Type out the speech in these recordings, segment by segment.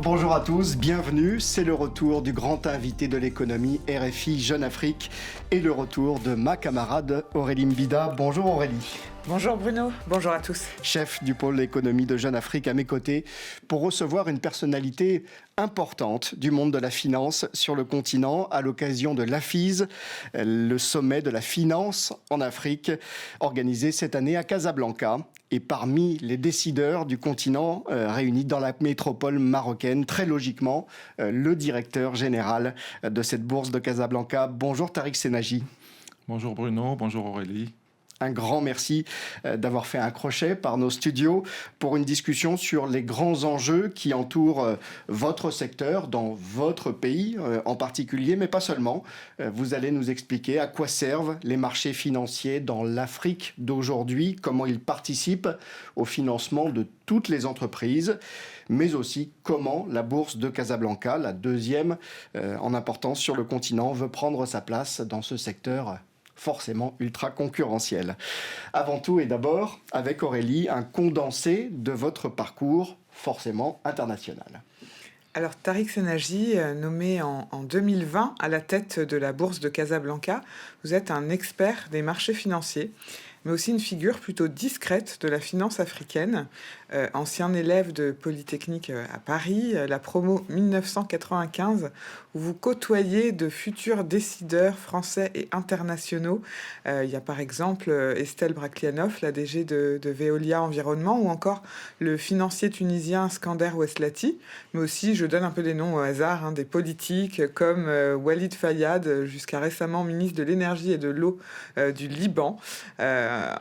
Bonjour à tous, bienvenue. C'est le retour du grand invité de l'économie RFI Jeune Afrique et le retour de ma camarade Aurélie Mbida. Bonjour Aurélie. Bonjour Bruno, bonjour à tous. Chef du pôle économie de Jeune Afrique à mes côtés pour recevoir une personnalité importante du monde de la finance sur le continent à l'occasion de l'AFIS, le sommet de la finance en Afrique, organisé cette année à Casablanca. Et parmi les décideurs du continent réunis dans la métropole marocaine, très logiquement, le directeur général de cette bourse de Casablanca. Bonjour Tariq Senaji. Bonjour Bruno, bonjour Aurélie. Un grand merci d'avoir fait un crochet par nos studios pour une discussion sur les grands enjeux qui entourent votre secteur dans votre pays en particulier, mais pas seulement. Vous allez nous expliquer à quoi servent les marchés financiers dans l'Afrique d'aujourd'hui, comment ils participent au financement de toutes les entreprises, mais aussi comment la bourse de Casablanca, la deuxième en importance sur le continent, veut prendre sa place dans ce secteur forcément ultra concurrentiel. Avant tout et d'abord, avec Aurélie, un condensé de votre parcours forcément international. Alors Tariq Senaji, nommé en 2020 à la tête de la bourse de Casablanca, vous êtes un expert des marchés financiers, mais aussi une figure plutôt discrète de la finance africaine. Ancien élève de Polytechnique à Paris, la promo 1995, où vous côtoyez de futurs décideurs français et internationaux. Il y a par exemple Estelle Brachlianoff, la DG de Veolia Environnement, ou encore le financier tunisien Skander Oueslati, mais aussi, je donne un peu des noms au hasard, des politiques comme Walid Fayad, jusqu'à récemment ministre de l'énergie et de l'eau du Liban.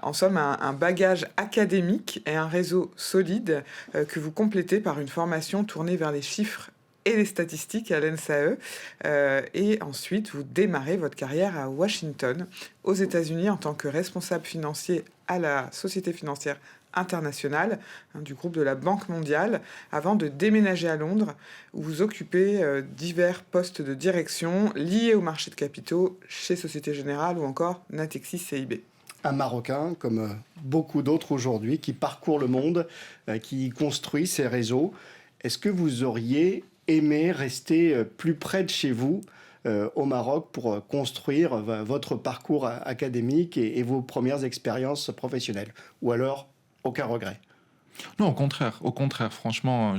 En somme, un bagage académique et un réseau solide que vous complétez par une formation tournée vers les chiffres et les statistiques à l'NSAE. Et ensuite, vous démarrez votre carrière à Washington, aux États-Unis, en tant que responsable financier à la Société financière internationale, du groupe de la Banque mondiale, avant de déménager à Londres, où vous occupez divers postes de direction liés au marché de capitaux chez Société Générale ou encore Natixis CIB. Un Marocain, comme beaucoup d'autres aujourd'hui, qui parcourt le monde, qui construit ses réseaux. Est-ce que vous auriez aimé rester plus près de chez vous, au Maroc, pour construire votre parcours académique et vos premières expériences professionnelles? Ou alors, aucun regret? Non, au contraire, franchement,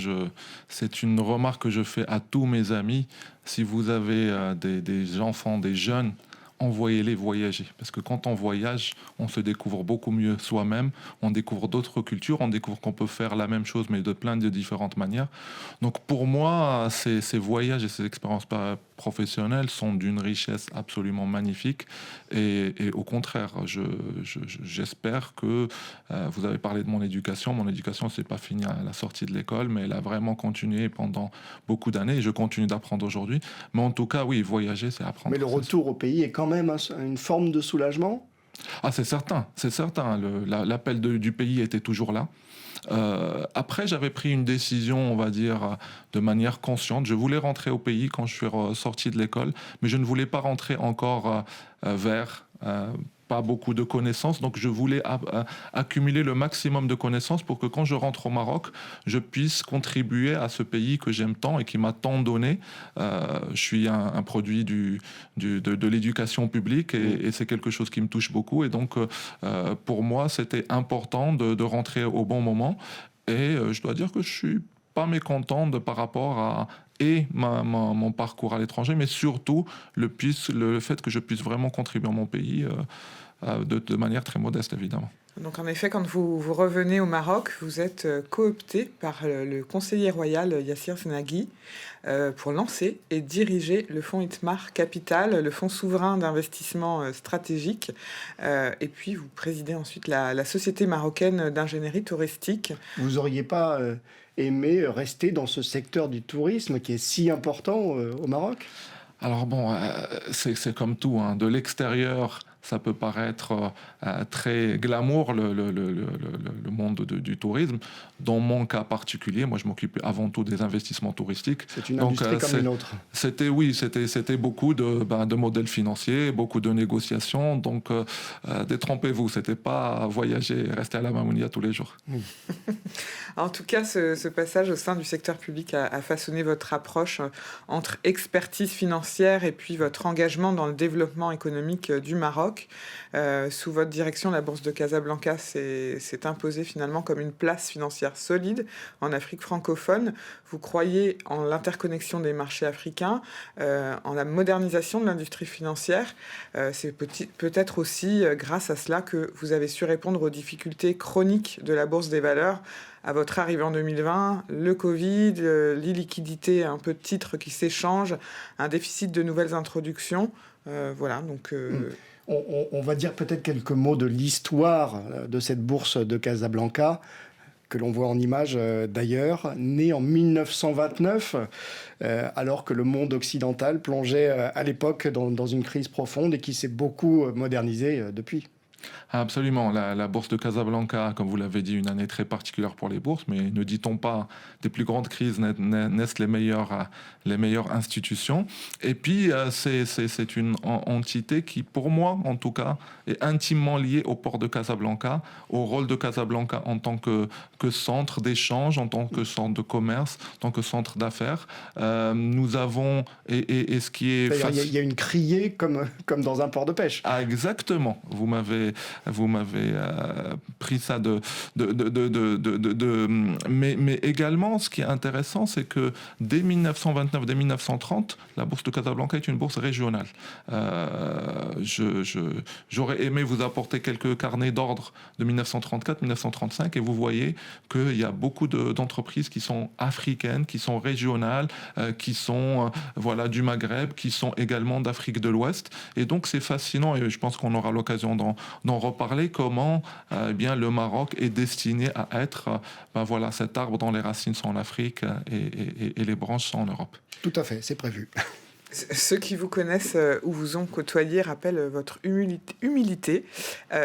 c'est une remarque que je fais à tous mes amis. Si vous avez des enfants, des jeunes, envoyez-les voyager. Parce que quand on voyage, on se découvre beaucoup mieux soi-même, on découvre d'autres cultures, on découvre qu'on peut faire la même chose, mais de plein de différentes manières. Donc pour moi, ces voyages et ces expériences professionnelles sont d'une richesse absolument magnifique. Et au contraire, j'espère que vous avez parlé de mon éducation. Mon éducation, c'est pas fini à la sortie de l'école, mais elle a vraiment continué pendant beaucoup d'années et je continue d'apprendre aujourd'hui. Mais en tout cas, oui, voyager, c'est apprendre. Mais le retour au pays est quand même une forme de soulagement? Ah, c'est certain. L'appel du pays était toujours là. Après, j'avais pris une décision, on va dire, de manière consciente. Je voulais rentrer au pays quand je suis sorti de l'école, mais je ne voulais pas rentrer encore vers pas beaucoup de connaissances. Donc, je voulais accumuler le maximum de connaissances pour que quand je rentre au Maroc, je puisse contribuer à ce pays que j'aime tant et qui m'a tant donné. Je suis un produit de l'éducation publique et c'est quelque chose qui me touche beaucoup. Et donc, pour moi, c'était important de rentrer au bon moment. Et je dois dire que je suis pas mécontent par rapport à mon parcours à l'étranger, mais surtout le fait que je puisse vraiment contribuer à mon pays de manière très modeste, évidemment. Donc en effet, quand vous revenez au Maroc, vous êtes coopté par le conseiller royal Yassir Senaghi pour lancer et diriger le fonds Itmar Capital, le fonds souverain d'investissement stratégique. Et puis vous présidez ensuite la Société marocaine d'ingénierie touristique. Vous n'auriez pas aimé rester dans ce secteur du tourisme qui est si important au Maroc? Alors bon, c'est comme tout, de l'extérieur, ça peut paraître très glamour, le monde du tourisme. Dans mon cas particulier, moi je m'occupe avant tout des investissements touristiques. C'est une industrie comme une autre. C'était beaucoup de modèles financiers, beaucoup de négociations. Donc détrompez-vous, c'était pas voyager et rester à la Mamounia tous les jours. En tout cas, ce passage au sein du secteur public a façonné votre approche entre expertise financière et puis votre engagement dans le développement économique du Maroc. Sous votre direction, la Bourse de Casablanca s'est imposée finalement comme une place financière solide en Afrique francophone. Vous croyez en l'interconnexion des marchés africains, en la modernisation de l'industrie financière. C'est peut-être aussi grâce à cela que vous avez su répondre aux difficultés chroniques de la Bourse des valeurs à votre arrivée en 2020, le Covid, l'illiquidité, un peu de titres qui s'échangent, un déficit de nouvelles introductions. Voilà, donc... On va dire peut-être quelques mots de l'histoire de cette bourse de Casablanca, que l'on voit en image d'ailleurs, née en 1929, alors que le monde occidental plongeait à l'époque dans une crise profonde et qui s'est beaucoup modernisé depuis. Absolument. La bourse de Casablanca, comme vous l'avez dit, une année très particulière pour les bourses, mais ne dit-on pas des plus grandes crises naissent les meilleures institutions. Et puis, c'est une entité qui, pour moi, en tout cas, est intimement liée au port de Casablanca, au rôle de Casablanca en tant que centre d'échange, en tant que centre de commerce, en tant que centre d'affaires. Nous avons, et ce qui est... Il y a une criée comme dans un port de pêche. Ah, exactement. Vous m'avez pris ça mais également, ce qui est intéressant, c'est que dès 1929, dès 1930, la bourse de Casablanca est une bourse régionale. J'aurais aimé vous apporter quelques carnets d'ordre de 1934, 1935, et vous voyez qu'il y a beaucoup d'entreprises qui sont africaines, qui sont régionales, qui sont du Maghreb, qui sont également d'Afrique de l'Ouest. Et donc, c'est fascinant, et je pense qu'on aura l'occasion d'en reparler, comment le Maroc est destiné à être cet arbre dont les racines sont en Afrique et les branches sont en Europe. Tout à fait, c'est prévu. Ceux qui vous connaissent ou vous ont côtoyé rappellent votre humilité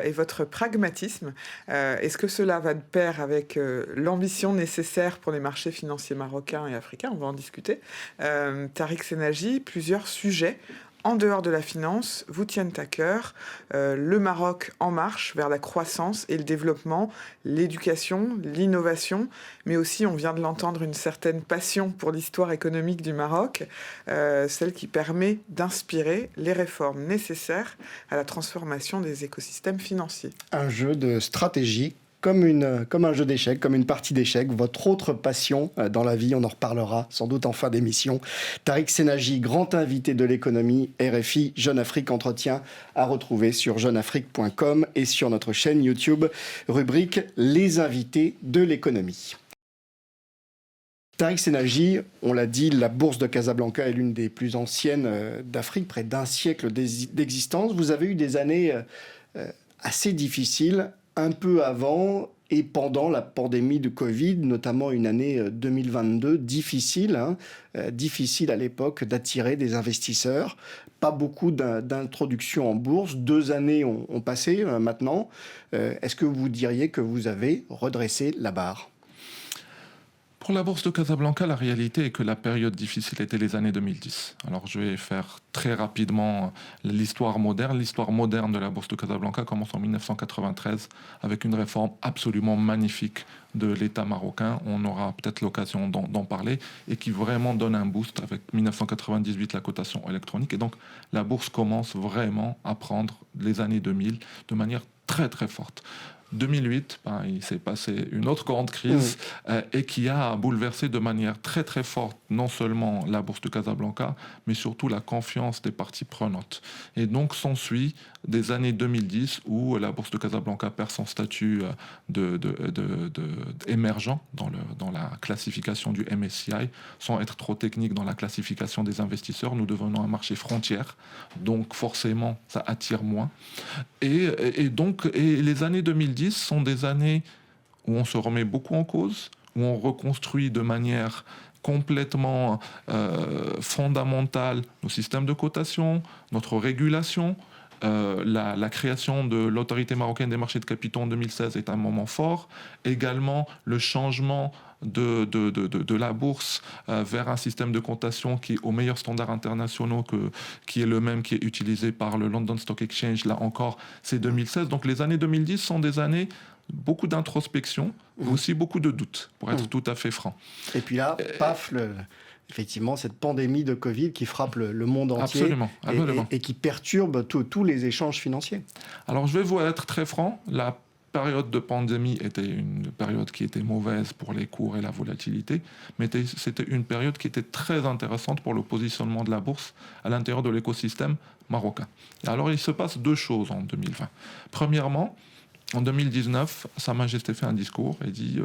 et votre pragmatisme. Est-ce que cela va de pair avec l'ambition nécessaire pour les marchés financiers marocains et africains? On va en discuter. Tariq Senaji, plusieurs sujets en dehors de la finance vous tiennent à cœur. Le Maroc en marche vers la croissance et le développement, l'éducation, l'innovation, mais aussi, on vient de l'entendre, une certaine passion pour l'histoire économique du Maroc, celle qui permet d'inspirer les réformes nécessaires à la transformation des écosystèmes financiers. Un jeu de stratégie. Comme un jeu d'échecs, comme une partie d'échecs, votre autre passion dans la vie, on en reparlera sans doute en fin d'émission. Tariq Senaji, grand invité de l'économie, RFI, Jeune Afrique Entretien, à retrouver sur jeuneafrique.com et sur notre chaîne YouTube, rubrique Les invités de l'économie. Tariq Senaji, on l'a dit, la bourse de Casablanca est l'une des plus anciennes d'Afrique, près d'un siècle d'existence. Vous avez eu des années assez difficiles, un peu avant et pendant la pandémie de Covid, notamment une année 2022 difficile, difficile à l'époque d'attirer des investisseurs. Pas beaucoup d'introductions en bourse. 2 années ont passé maintenant. Est-ce que vous diriez que vous avez redressé la barre ? Pour la bourse de Casablanca, la réalité est que la période difficile était les années 2010. Alors je vais faire très rapidement l'histoire moderne. L'histoire moderne de la bourse de Casablanca commence en 1993 avec une réforme absolument magnifique de l'État marocain. On aura peut-être l'occasion d'en parler et qui vraiment donne un boost avec 1998 la cotation électronique. Et donc la bourse commence vraiment à prendre les années 2000 de manière très très forte. 2008, il s'est passé une autre grande crise et qui a bouleversé de manière très très forte non seulement la bourse de Casablanca, mais surtout la confiance des parties prenantes. Et donc s'ensuit des années 2010 où la bourse de Casablanca perd son statut d'émergent dans la classification du MSCI, sans être trop technique dans la classification des investisseurs. Nous devenons un marché frontière, donc forcément ça attire moins. Et les années 2010 sont des années où on se remet beaucoup en cause, où on reconstruit de manière complètement fondamentale nos systèmes de cotation, notre régulation, La création de l'autorité marocaine des marchés de capitaux en 2016 est un moment fort. Également, le changement de la bourse vers un système de cotation qui est aux meilleurs standards internationaux, qui est le même qui est utilisé par le London Stock Exchange, là encore, c'est 2016. Donc les années 2010 sont des années beaucoup d'introspection, mais aussi beaucoup de doutes, pour être tout à fait franc. Et puis là, paf, effectivement, cette pandémie de Covid qui frappe le monde entier. Absolument. Et qui perturbe tous les échanges financiers. Alors je vais vous être très franc, la période de pandémie était une période qui était mauvaise pour les cours et la volatilité, mais c'était une période qui était très intéressante pour le positionnement de la bourse à l'intérieur de l'écosystème marocain. Alors il se passe deux choses en 2020. Premièrement, en 2019, Sa Majesté fait un discours et dit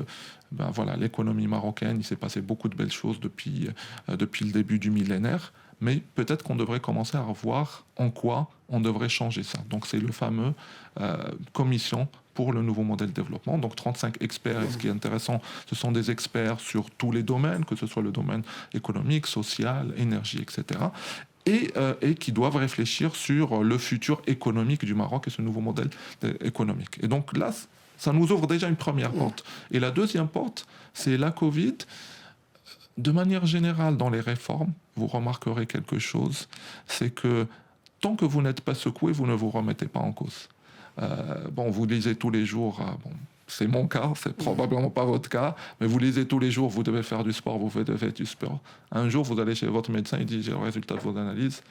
voilà, l'économie marocaine, il s'est passé beaucoup de belles choses depuis le début du millénaire, mais peut-être qu'on devrait commencer à revoir en quoi on devrait changer ça. Donc c'est le fameux commission pour le nouveau modèle de développement. Donc 35 experts, et ce qui est intéressant, ce sont des experts sur tous les domaines, que ce soit le domaine économique, social, énergie, etc. Et qui doivent réfléchir sur le futur économique du Maroc et ce nouveau modèle économique. Et donc là, ça nous ouvre déjà une première porte. Et la deuxième porte, c'est la Covid. De manière générale, dans les réformes, vous remarquerez quelque chose, c'est que tant que vous n'êtes pas secoué, vous ne vous remettez pas en cause. Vous lisez tous les jours... c'est mon cas, c'est probablement pas votre cas, mais vous lisez tous les jours, vous devez faire du sport, vous devez faire du sport. Un jour, vous allez chez votre médecin, il dit, j'ai le résultat de vos analyses,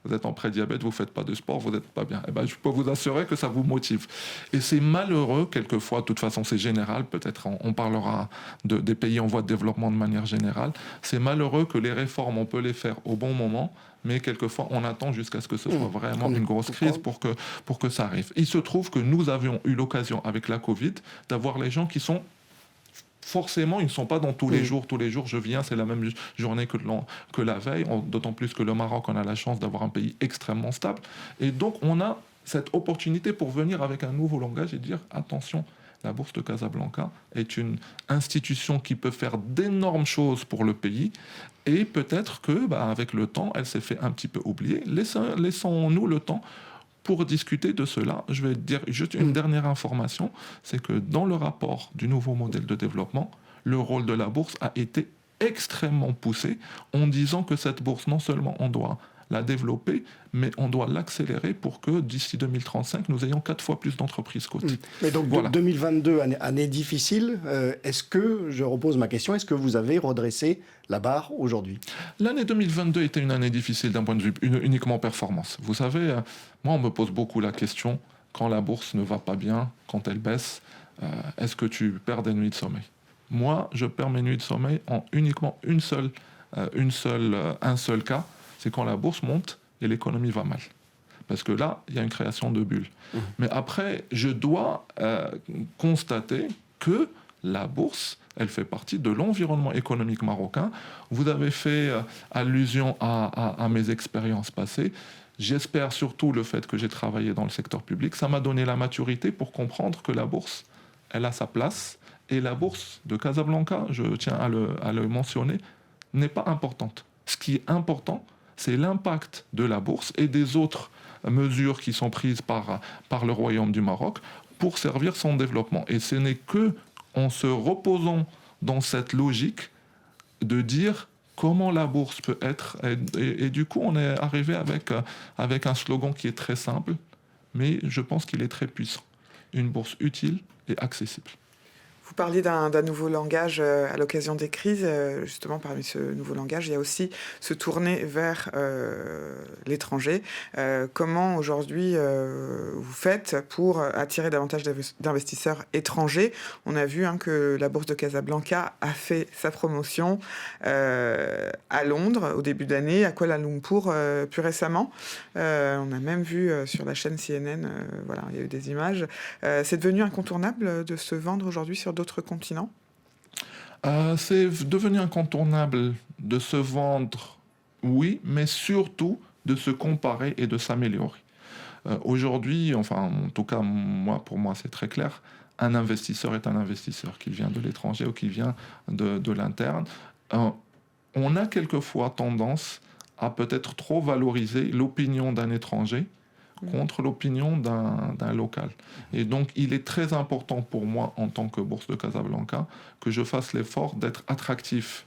vous êtes en prédiabète, vous ne faites pas de sport, vous n'êtes pas bien. Eh ben, je peux vous assurer que ça vous motive. Et c'est malheureux, quelquefois, de toute façon c'est général, peut-être on parlera des pays en voie de développement de manière générale, c'est malheureux que les réformes, on peut les faire au bon moment, mais quelquefois on attend jusqu'à ce que ce soit vraiment une grosse crise pour que ça arrive. Il se trouve que nous avions eu l'occasion avec la Covid d'avoir les gens qui sont forcément, ils ne sont pas dans tous les jours. Tous les jours, je viens, c'est la même journée que la veille. D'autant plus que le Maroc, on a la chance d'avoir un pays extrêmement stable. Et donc, on a cette opportunité pour venir avec un nouveau langage et dire, attention, la Bourse de Casablanca est une institution qui peut faire d'énormes choses pour le pays. Et peut-être que, avec le temps, elle s'est fait un petit peu oublier. Laissons-nous le temps pour discuter de cela. Je vais dire juste une dernière information, c'est que dans le rapport du nouveau modèle de développement, le rôle de la bourse a été extrêmement poussé en disant que cette bourse, non seulement on doit la développer, mais on doit l'accélérer pour que d'ici 2035, nous ayons 4 fois plus d'entreprises cotées. Mais donc, voilà. 2022, année difficile, est-ce que, je repose ma question, est-ce que vous avez redressé la barre aujourd'hui ? L'année 2022 était une année difficile d'un point de vue uniquement performance. Vous savez, moi, on me pose beaucoup la question, quand la bourse ne va pas bien, quand elle baisse, est-ce que tu perds des nuits de sommeil ? Moi, je perds mes nuits de sommeil en uniquement un seul cas, c'est quand la bourse monte et l'économie va mal. Parce que là, il y a une création de bulles. Mais après, je dois constater que la bourse, elle fait partie de l'environnement économique marocain. Vous avez fait allusion à mes expériences passées. J'espère surtout le fait que j'ai travaillé dans le secteur public. Ça m'a donné la maturité pour comprendre que la bourse, elle a sa place. Et la bourse de Casablanca, je tiens à le mentionner, n'est pas importante. Ce qui est important, c'est l'impact de la bourse et des autres mesures qui sont prises par le Royaume du Maroc pour servir son développement. Et ce n'est qu'en se reposant dans cette logique de dire comment la bourse peut être... Et du coup, on est arrivé avec un slogan qui est très simple, mais je pense qu'il est très puissant. Une bourse utile et accessible. Vous parliez d'un nouveau langage à l'occasion des crises. Justement, parmi ce nouveau langage, il y a aussi se tourner vers l'étranger. Comment aujourd'hui vous faites pour attirer davantage d'investisseurs étrangers ? On a vu que la Bourse de Casablanca a fait sa promotion à Londres au début d'année, à Kuala Lumpur plus récemment. On a même vu sur la chaîne CNN, il y a eu des images. C'est devenu incontournable de se vendre aujourd'hui sur d'autres continents ? C'est devenu incontournable de se vendre, oui, mais surtout de se comparer et de s'améliorer. Aujourd'hui, en tout cas, pour moi, c'est très clair, un investisseur est un investisseur, qu'il vient de l'étranger ou qu'il vient de l'interne. On a quelquefois tendance à peut-être trop valoriser l'opinion d'un étranger contre l'opinion d'un local. Et donc, il est très important pour moi, en tant que Bourse de Casablanca, que je fasse l'effort d'être attractif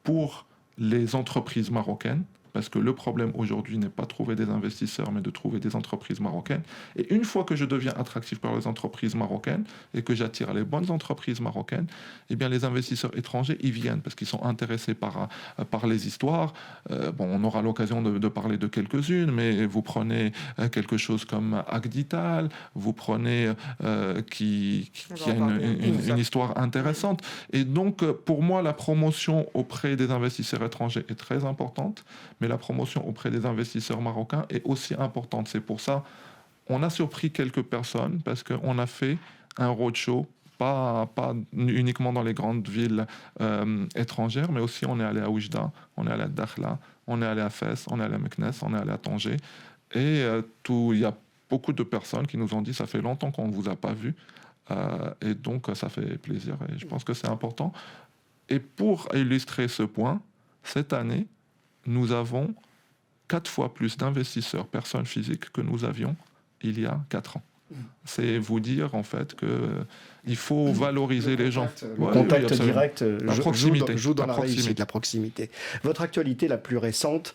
pour les entreprises marocaines, parce que le problème aujourd'hui n'est pas de trouver des investisseurs, mais de trouver des entreprises marocaines. Et une fois que je deviens attractif par les entreprises marocaines et que j'attire les bonnes entreprises marocaines, eh bien les investisseurs étrangers, ils viennent parce qu'ils sont intéressés par les histoires. On aura l'occasion de parler de quelques-unes, mais vous prenez quelque chose comme Agdital, vous prenez qui a une histoire intéressante. Et donc, pour moi, la promotion auprès des investisseurs étrangers est très importante, mais la promotion auprès des investisseurs marocains est aussi importante. C'est pour ça qu'on a surpris quelques personnes, parce qu'on a fait un roadshow, pas uniquement dans les grandes villes étrangères, mais aussi on est allé à Oujda, on est allé à Dakhla, on est allé à Fès, on est allé à Meknès, on est allé à Tanger. Et il y a beaucoup de personnes qui nous ont dit « ça fait longtemps qu'on ne vous a pas vu ». Et donc, ça fait plaisir et je pense que c'est important. Et pour illustrer ce point, cette année, nous avons 4 fois plus d'investisseurs, personnes physiques, que nous avions il y a 4 ans. C'est vous dire, en fait, qu'il faut valoriser les gens. Le contact direct joue dans la réussite, la proximité. Votre actualité la plus récente,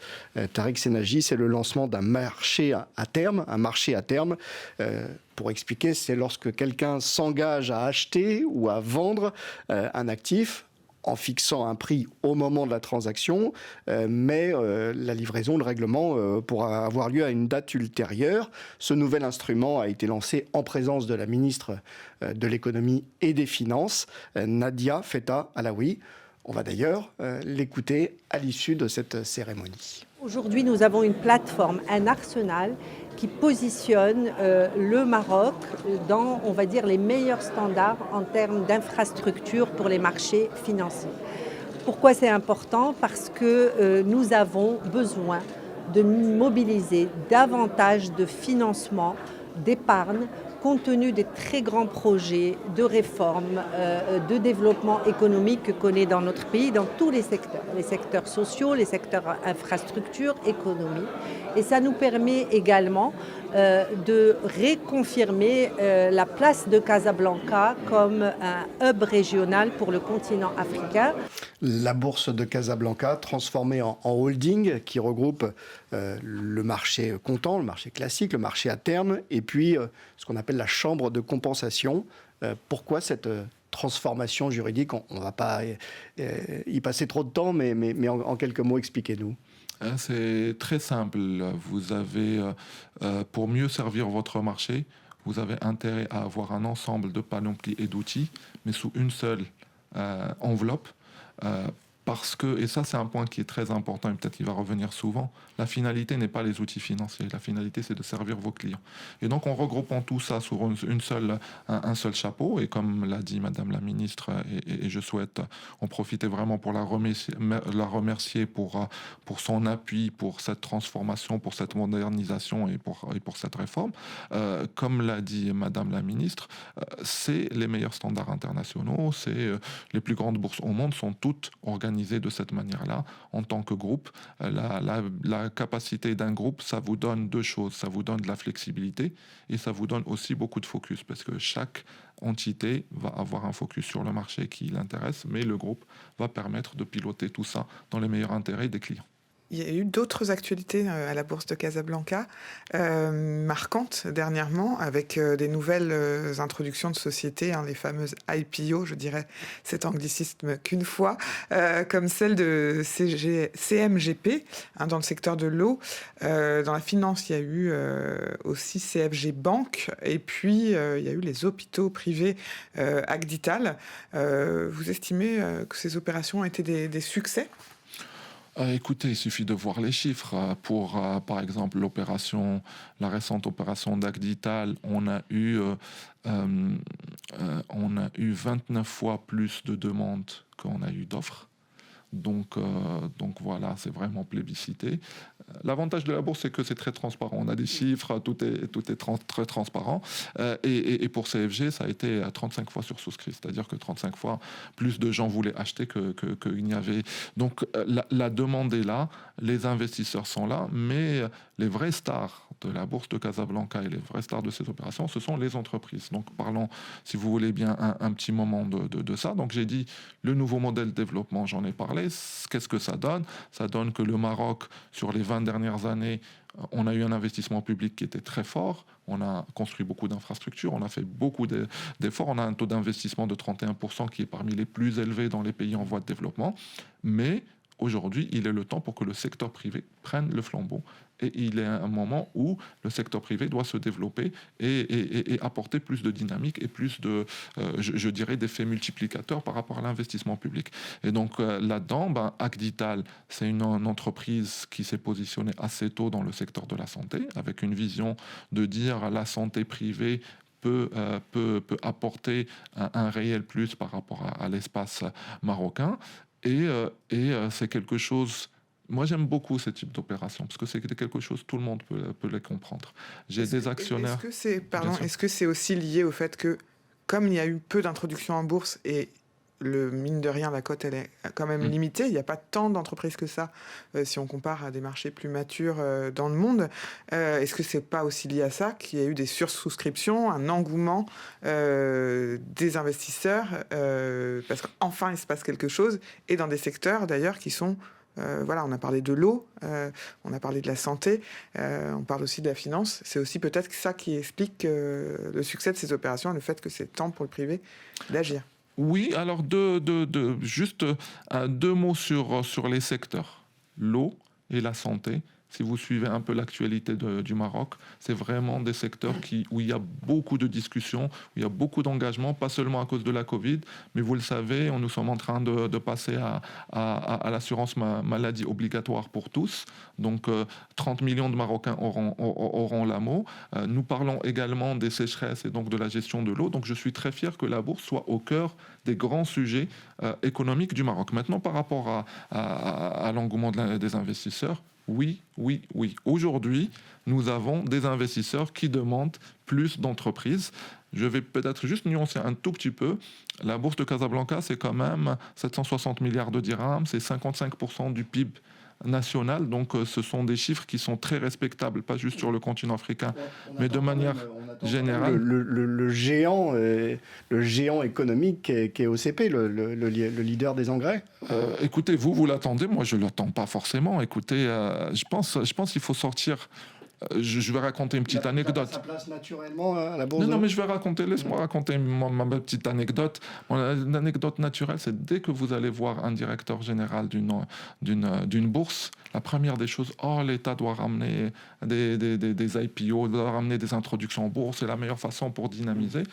Tariq Senaji, c'est le lancement d'un marché à terme. Un marché à terme, pour expliquer, c'est lorsque quelqu'un s'engage à acheter ou à vendre un actif en fixant un prix au moment de la transaction, mais la livraison, le règlement pourra avoir lieu à une date ultérieure. Ce nouvel instrument a été lancé en présence de la ministre de l'économie et des finances, Nadia Feta Alaoui. On va d'ailleurs l'écouter à l'issue de cette cérémonie. Aujourd'hui, nous avons une plateforme, un arsenal qui positionne le Maroc dans, on va dire, les meilleurs standards en termes d'infrastructures pour les marchés financiers. Pourquoi c'est important ? Parce que nous avons besoin de mobiliser davantage de financement, d'épargne, compte tenu des très grands projets de réforme, de développement économique que connaît dans notre pays, dans tous les secteurs sociaux, les secteurs infrastructures, économie. Et ça nous permet également de réconfirmer la place de Casablanca comme un hub régional pour le continent africain. La bourse de Casablanca, transformée en holding qui regroupe le marché comptant, le marché classique, le marché à terme, et puis ce qu'on appelle la chambre de compensation. Pourquoi cette transformation juridique ? On ne va pas y passer trop de temps, mais en quelques mots, expliquez-nous. C'est très simple. Vous avez, pour mieux servir votre marché, vous avez intérêt à avoir un ensemble de panoplies et d'outils, mais sous une seule enveloppe. Parce que, et ça c'est un point qui est très important et peut-être qu'il va revenir souvent, la finalité n'est pas les outils financiers, la finalité c'est de servir vos clients. Et donc en regroupant tout ça sur un seul chapeau, et comme l'a dit Madame la Ministre, et je souhaite en profiter vraiment pour la remercier pour son appui, pour cette transformation, pour cette modernisation et pour cette réforme, comme l'a dit Madame la Ministre, c'est les meilleurs standards internationaux, c'est les plus grandes bourses au monde sont toutes organisées de cette manière-là, en tant que groupe. La capacité d'un groupe, ça vous donne 2 choses. Ça vous donne de la flexibilité et ça vous donne aussi beaucoup de focus, parce que chaque entité va avoir un focus sur le marché qui l'intéresse, mais le groupe va permettre de piloter tout ça dans les meilleurs intérêts des clients. Il y a eu d'autres actualités à la Bourse de Casablanca, marquantes dernièrement, avec des nouvelles introductions de sociétés, les fameuses IPO, je dirais cet anglicisme qu'une fois, comme celle de CMGP, dans le secteur de l'eau. Dans la finance, il y a eu aussi CFG Banque, et puis il y a eu les hôpitaux privés Agdital. Vous estimez que ces opérations ont été des succès ? Écoutez, il suffit de voir les chiffres. Pour, par exemple, la récente opération d'Agdital, on a eu 29 fois plus de demandes qu'on a eu d'offres. Donc voilà, c'est vraiment plébiscité. L'avantage de la bourse, c'est que c'est très transparent. On a des chiffres, tout est très transparent. Et pour CFG, ça a été 35 fois sursouscrit. C'est-à-dire que 35 fois plus de gens voulaient acheter qu'il n'y avait. Donc la demande est là, les investisseurs sont là, mais les vrais stars de la bourse de Casablanca et les vraies stars de ces opérations, ce sont les entreprises. Donc parlons, si vous voulez bien, un petit moment de ça. Donc j'ai dit, le nouveau modèle de développement, j'en ai parlé. Qu'est-ce que ça donne? Ça donne que le Maroc, sur les 20 dernières années, on a eu un investissement public qui était très fort. On a construit beaucoup d'infrastructures, on a fait beaucoup d'efforts. On a un taux d'investissement de 31% qui est parmi les plus élevés dans les pays en voie de développement. Mais aujourd'hui, il est le temps pour que le secteur privé prenne le flambeau. Et il est un moment où le secteur privé doit se développer et apporter plus de dynamique et plus de, je dirais, d'effets multiplicateurs par rapport à l'investissement public. Et donc là-dedans, Agdital, c'est une entreprise qui s'est positionnée assez tôt dans le secteur de la santé, avec une vision de dire la santé privée peut apporter un réel plus par rapport à l'espace marocain. Et c'est quelque chose... Moi, j'aime beaucoup ce type d'opération parce que c'est quelque chose, tout le monde peut les comprendre. J'ai des actionnaires... Est-ce que c'est aussi lié au fait que, comme il y a eu peu d'introduction en bourse et mine de rien, la cote, elle est quand même limitée. Il n'y a pas tant d'entreprises que ça, si on compare à des marchés plus matures dans le monde. Est-ce que c'est pas aussi lié à ça qu'il y a eu des sursouscriptions, un engouement des investisseurs, parce qu'enfin, il se passe quelque chose, et dans des secteurs, d'ailleurs, qui sont... on a parlé de l'eau, on a parlé de la santé, on parle aussi de la finance. C'est aussi peut-être ça qui explique le succès de ces opérations et le fait que c'est temps pour le privé d'agir. Oui, alors juste deux mots sur les secteurs. L'eau et la santé. Si vous suivez un peu l'actualité du Maroc, c'est vraiment des secteurs où il y a beaucoup de discussions, où il y a beaucoup d'engagement, pas seulement à cause de la Covid, mais vous le savez, nous sommes en train de passer à l'assurance maladie obligatoire pour tous. Donc 30 millions de Marocains auront l'AMO. Nous parlons également des sécheresses et donc de la gestion de l'eau. Donc je suis très fier que la bourse soit au cœur des grands sujets économiques du Maroc. Maintenant, par rapport à l'engouement des investisseurs, oui. Aujourd'hui, nous avons des investisseurs qui demandent plus d'entreprises. Je vais peut-être juste nuancer un tout petit peu. La bourse de Casablanca, c'est quand même 760 milliards de dirhams, c'est 55% du PIB national. Donc ce sont des chiffres qui sont très respectables, pas juste sur le continent africain, mais de manière générale. Le géant économique qui est OCP, le leader des engrais. Écoutez, vous l'attendez, moi je ne l'attends pas forcément. Écoutez, je pense qu'il faut sortir... Je vais raconter une petite anecdote. Ça place naturellement à la bourse. Non, mais je vais raconter. Laisse-moi raconter ma petite anecdote. L'anecdote naturelle, c'est dès que vous allez voir un directeur général d'une bourse, la première des choses, l'État doit ramener des IPO, doit ramener des introductions en bourse, c'est la meilleure façon pour dynamiser.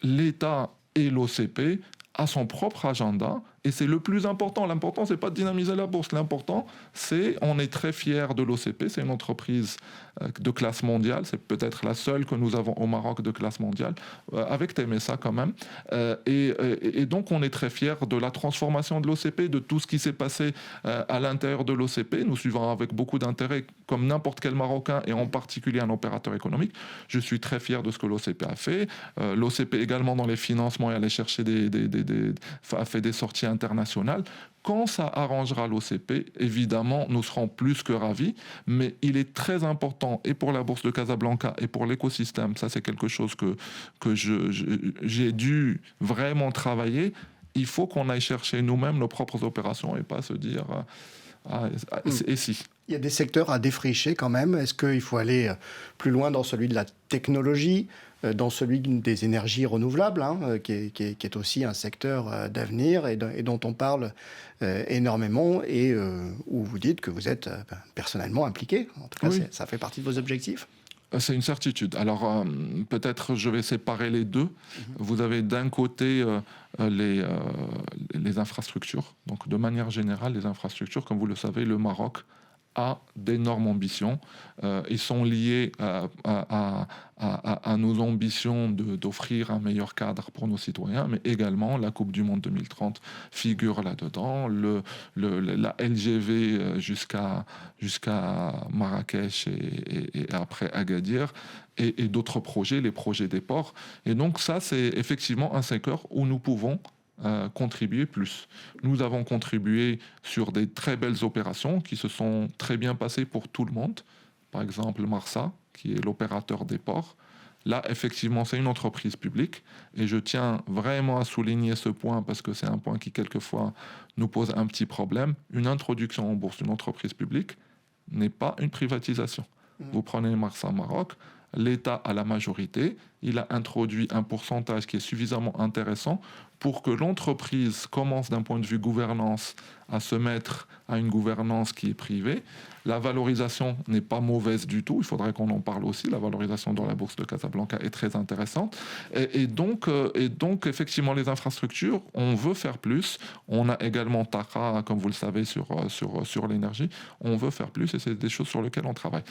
L'État et l'OCP a son propre agenda. Et c'est le plus important. L'important, c'est pas de dynamiser la bourse. L'important, on est très fiers de l'OCP. C'est une entreprise de classe mondiale. C'est peut-être la seule que nous avons au Maroc de classe mondiale, avec TMSA quand même. Et donc, on est très fiers de la transformation de l'OCP, de tout ce qui s'est passé à l'intérieur de l'OCP. Nous suivons avec beaucoup d'intérêt, comme n'importe quel Marocain, et en particulier un opérateur économique. Je suis très fier de ce que l'OCP a fait. L'OCP également dans les financements est allé chercher a fait des sorties internationales. Quand ça arrangera l'OCP, évidemment, nous serons plus que ravis, mais il est très important, et pour la bourse de Casablanca, et pour l'écosystème, ça c'est quelque chose que j'ai dû vraiment travailler, il faut qu'on aille chercher nous-mêmes nos propres opérations, et pas se dire et si. Il y a des secteurs à défricher quand même. Est-ce qu'il faut aller plus loin dans celui de la technologie, dans celui des énergies renouvelables, qui est aussi un secteur d'avenir et dont on parle énormément, et où vous dites que vous êtes personnellement impliqué. En tout cas, oui. Ça fait partie de vos objectifs. C'est une certitude. Alors, peut-être je vais séparer les deux. Vous avez d'un côté les infrastructures. Donc, de manière générale, les infrastructures, comme vous le savez, le Maroc a d'énormes ambitions. Ils sont liés à nos ambitions d'offrir un meilleur cadre pour nos citoyens, mais également la Coupe du Monde 2030 figure là-dedans, la LGV jusqu'à Marrakech et après Agadir, et d'autres projets, les projets des ports. Et donc ça, c'est effectivement un secteur où nous pouvons contribuer plus. Nous avons contribué sur des très belles opérations qui se sont très bien passées pour tout le monde. par exemple Marsa, qui est l'opérateur des ports. Là, effectivement, c'est une entreprise publique et je tiens vraiment à souligner ce point parce que c'est un point qui, quelquefois, nous pose un petit problème. Une introduction en bourse d'une entreprise publique n'est pas une privatisation. Vous prenez Marsa Maroc, l'État a la majorité, il a introduit un pourcentage qui est suffisamment intéressant pour que l'entreprise commence d'un point de vue gouvernance à se mettre à une gouvernance qui est privée. La valorisation n'est pas mauvaise du tout, il faudrait qu'on en parle aussi. La valorisation dans la bourse de Casablanca est très intéressante. Et donc, effectivement, les infrastructures, on veut faire plus. On a également Taqa, comme vous le savez, sur l'énergie. On veut faire plus et c'est des choses sur lesquelles on travaille.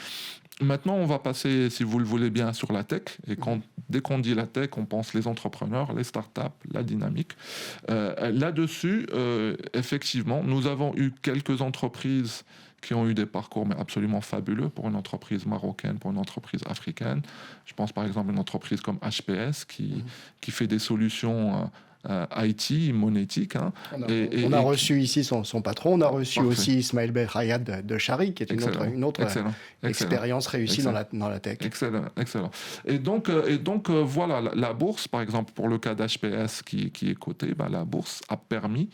Maintenant, on va passer, si vous le voulez bien, sur la tech. Et dès qu'on dit la tech, on pense les entrepreneurs, les startups, la dynamique. Là-dessus, effectivement, nous avons eu quelques entreprises qui ont eu des parcours mais absolument fabuleux pour une entreprise marocaine, pour une entreprise africaine. Je pense par exemple à une entreprise comme HPS qui fait des solutions IT, monétique. Hein, on a reçu ici son patron, on a reçu Parfait. aussi Ismaël Belhayat de Chari, qui est une autre expérience réussie dans la tech. Excellent. Et donc voilà, la bourse, par exemple, pour le cas d'HPS qui est coté, la bourse a permis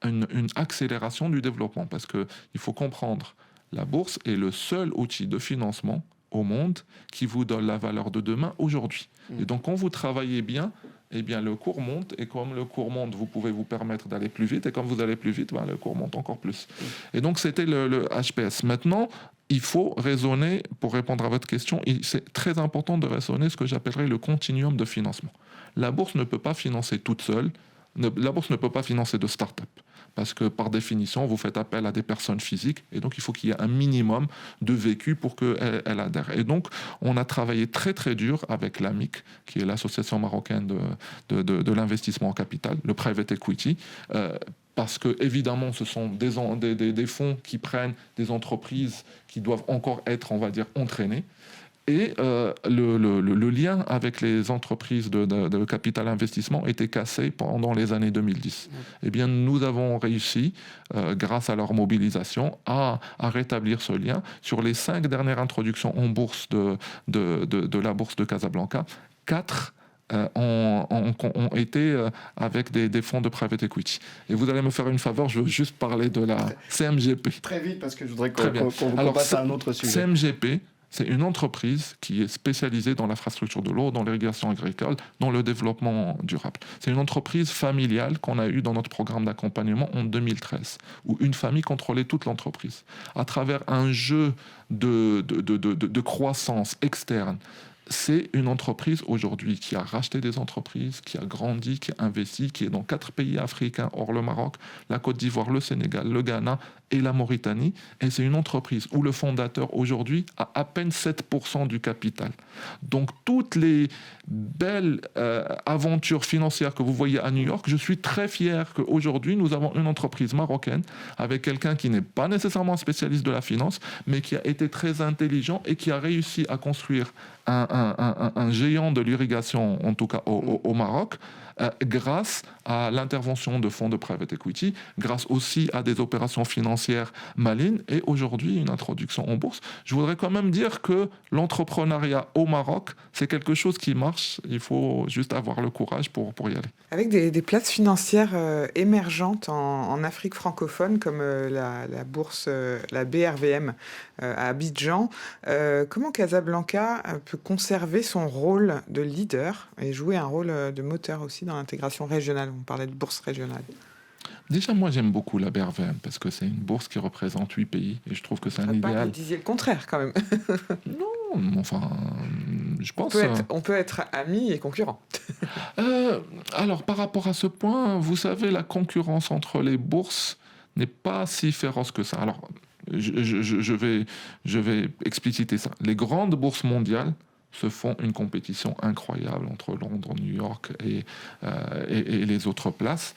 une accélération du développement parce qu'il faut comprendre, la bourse est le seul outil de financement au monde qui vous donne la valeur de demain aujourd'hui. Et donc quand vous travaillez bien, eh bien, le cours monte, et comme le cours monte, vous pouvez vous permettre d'aller plus vite, et comme vous allez plus vite, le cours monte encore plus. Et donc, c'était le HPS. Maintenant, il faut raisonner, pour répondre à votre question, c'est très important de raisonner ce que j'appellerais le continuum de financement. La bourse ne peut pas financer toute seule, la bourse ne peut pas financer de start-up. Parce que par définition, vous faites appel à des personnes physiques et donc il faut qu'il y ait un minimum de vécu pour qu'elle adhère. Et donc, on a travaillé très très dur avec l'AMIC, qui est l'association marocaine de l'investissement en capital, le private equity, parce que évidemment, ce sont des fonds qui prennent des entreprises qui doivent encore être, on va dire, entraînées. Et le lien avec les entreprises de capital investissement était cassé pendant les années 2010. Eh bien, nous avons réussi, grâce à leur mobilisation, à rétablir ce lien. Sur les 5 dernières introductions en bourse de la bourse de Casablanca, 4 ont été avec des fonds de private equity. Et vous allez me faire une faveur, je veux juste parler de la CMGP. Très vite, parce que je voudrais qu'on passe à un autre sujet. CMGP, c'est une entreprise qui est spécialisée dans l'infrastructure de l'eau, dans l'irrigation agricole, dans le développement durable. C'est une entreprise familiale qu'on a eue dans notre programme d'accompagnement en 2013, où une famille contrôlait toute l'entreprise. À travers un jeu de croissance externe, c'est une entreprise aujourd'hui qui a racheté des entreprises, qui a grandi, qui a investi, qui est dans 4 pays africains hors le Maroc, la Côte d'Ivoire, le Sénégal, le Ghana et la Mauritanie. Et c'est une entreprise où le fondateur aujourd'hui a à peine 7% du capital. Donc toutes les belles aventures financières que vous voyez à New York, je suis très fier qu'aujourd'hui nous avons une entreprise marocaine avec quelqu'un qui n'est pas nécessairement un spécialiste de la finance, mais qui a été très intelligent et qui a réussi à construire un géant de l'irrigation, en tout cas au Maroc, grâce à l'intervention de fonds de private equity, grâce aussi à des opérations financières malines et aujourd'hui une introduction en bourse. Je voudrais quand même dire que l'entrepreneuriat au Maroc, c'est quelque chose qui marche. Il faut juste avoir le courage pour y aller. Avec des places financières émergentes en Afrique francophone, comme la bourse, la BRVM à Abidjan, comment Casablanca peut conserver son rôle de leader et jouer un rôle de moteur aussi dans l'intégration régionale? On parlait de bourse régionale. Déjà, moi, j'aime beaucoup la BRVM parce que c'est une bourse qui représente 8 pays et je trouve que c'est un idéal. Vous disiez le contraire, quand même. Non, enfin, je pense... On peut être amis et concurrents. Alors, par rapport à ce point, vous savez, la concurrence entre les bourses n'est pas si féroce que ça. Alors, je vais expliciter ça. Les grandes bourses mondiales se font une compétition incroyable entre Londres, New York et les autres places.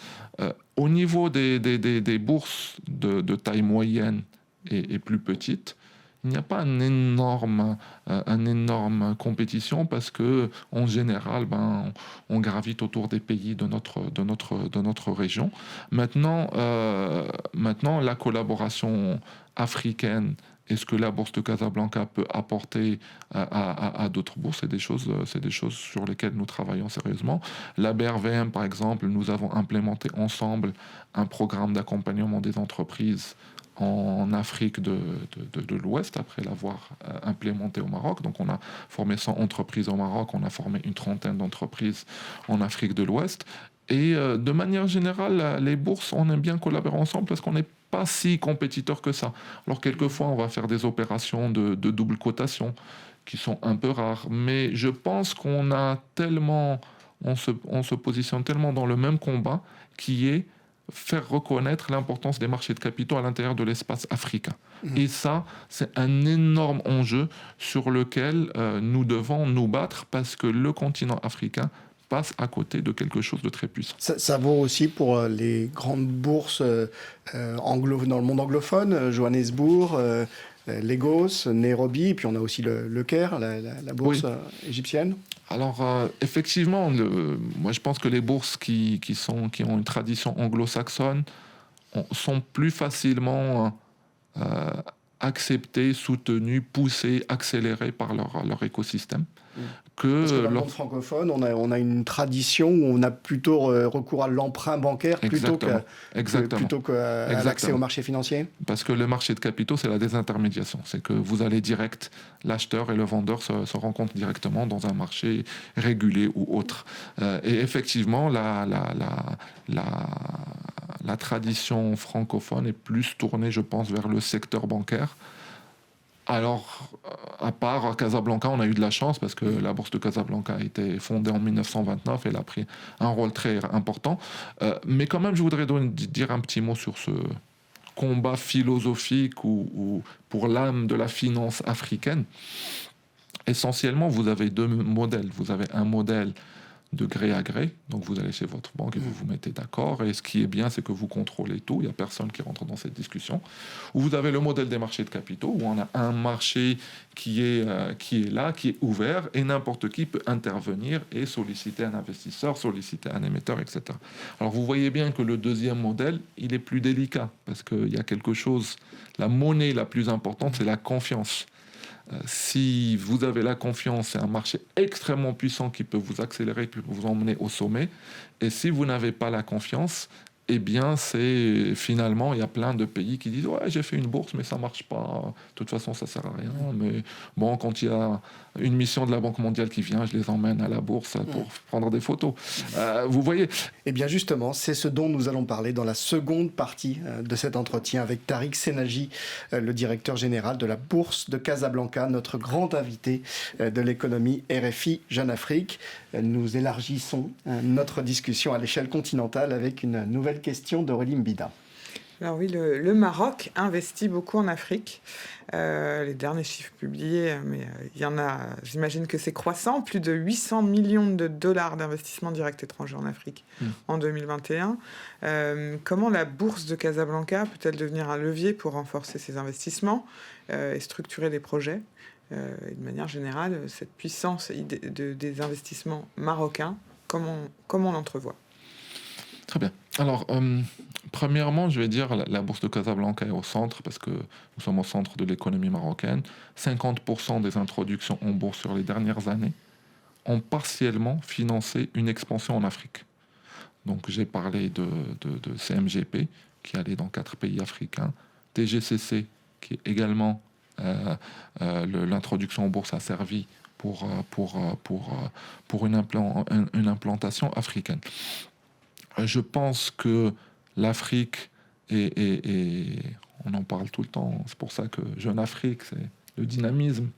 Au niveau des bourses de taille moyenne et plus petite, il n'y a pas une énorme compétition parce que en général, on gravite autour des pays de notre région. Maintenant, la collaboration africaine et ce que la bourse de Casablanca peut apporter à d'autres bourses, c'est des choses sur lesquelles nous travaillons sérieusement. La BRVM, par exemple, nous avons implémenté ensemble un programme d'accompagnement des entreprises en Afrique de l'Ouest, après l'avoir implémenté au Maroc. Donc on a formé 100 entreprises au Maroc, on a formé une trentaine d'entreprises en Afrique de l'Ouest. Et de manière générale, les bourses, on aime bien collaborer ensemble parce qu'on n'est pas si compétiteurs que ça. Alors quelquefois, on va faire des opérations de double cotation qui sont un peu rares. Mais je pense qu'on a tellement, on se positionne tellement dans le même combat qui est faire reconnaître l'importance des marchés de capitaux à l'intérieur de l'espace africain. Et ça, c'est un énorme enjeu sur lequel nous devons nous battre parce que le continent africain passe à côté de quelque chose de très puissant. Ça vaut aussi pour les grandes bourses dans le monde anglophone, Johannesburg, Lagos, Nairobi, et puis on a aussi le Caire, la bourse égyptienne. Alors, effectivement, moi je pense que les bourses qui ont une tradition anglo-saxonne sont plus facilement acceptées, soutenues, poussées, accélérées par leur écosystème. Parce que dans le monde francophone, on a une tradition où on a plutôt recours à l'emprunt bancaire plutôt qu'à l'accès au marché financier. Parce que le marché de capitaux, c'est la désintermédiation. C'est que vous allez direct, l'acheteur et le vendeur se rencontrent directement dans un marché régulé ou autre. Et effectivement, la tradition francophone est plus tournée, je pense, vers le secteur bancaire. Alors, à part à Casablanca, on a eu de la chance parce que la bourse de Casablanca a été fondée en 1929 et elle a pris un rôle très important. Mais quand même, je voudrais dire un petit mot sur ce combat philosophique ou pour l'âme de la finance africaine. Essentiellement, vous avez deux modèles. Vous avez un modèle de gré à gré, donc vous allez chez votre banque et vous vous mettez d'accord, et ce qui est bien, c'est que vous contrôlez tout, il n'y a personne qui rentre dans cette discussion. Ou vous avez le modèle des marchés de capitaux, où on a un marché qui est là, qui est ouvert, et n'importe qui peut intervenir et solliciter un investisseur, solliciter un émetteur, etc. Alors vous voyez bien que le deuxième modèle, il est plus délicat, parce qu'il y a quelque chose, la monnaie la plus importante, c'est la confiance. Si vous avez la confiance, c'est un marché extrêmement puissant qui peut vous accélérer, qui peut vous emmener au sommet. Et si vous n'avez pas la confiance, eh bien, c'est finalement, il y a plein de pays qui disent « Ouais, j'ai fait une bourse, mais ça ne marche pas. De toute façon, ça ne sert à rien. Mais bon, quand il y a une mission de la Banque mondiale qui vient, je les emmène à la bourse pour prendre des photos. » Vous voyez. Eh bien, justement, c'est ce dont nous allons parler dans la seconde partie de cet entretien avec Tariq Senaji, le directeur général de la Bourse de Casablanca, notre grand invité de l'économie RFI Jeune Afrique. Nous élargissons notre discussion à l'échelle continentale avec une nouvelle question d'Aurélie Mbida. Alors oui, le Maroc investit beaucoup en Afrique. Les derniers chiffres publiés, mais il y en a, j'imagine que c'est croissant, plus de 800 millions de dollars d'investissement direct étranger en Afrique en 2021. Comment la bourse de Casablanca peut-elle devenir un levier pour renforcer ces investissements et structurer les projets et de manière générale, cette puissance des investissements marocains, comment on l'entrevoit? Très bien. Alors, premièrement, je vais dire la bourse de Casablanca est au centre parce que nous sommes au centre de l'économie marocaine. 50% des introductions en bourse sur les dernières années ont partiellement financé une expansion en Afrique. Donc, j'ai parlé de CMGP, qui allait dans 4 pays africains, TGCC, qui est également l'introduction en bourse a servi pour une implantation africaine. Je pense que l'Afrique, et on en parle tout le temps, c'est pour ça que Jeune Afrique, c'est le dynamisme,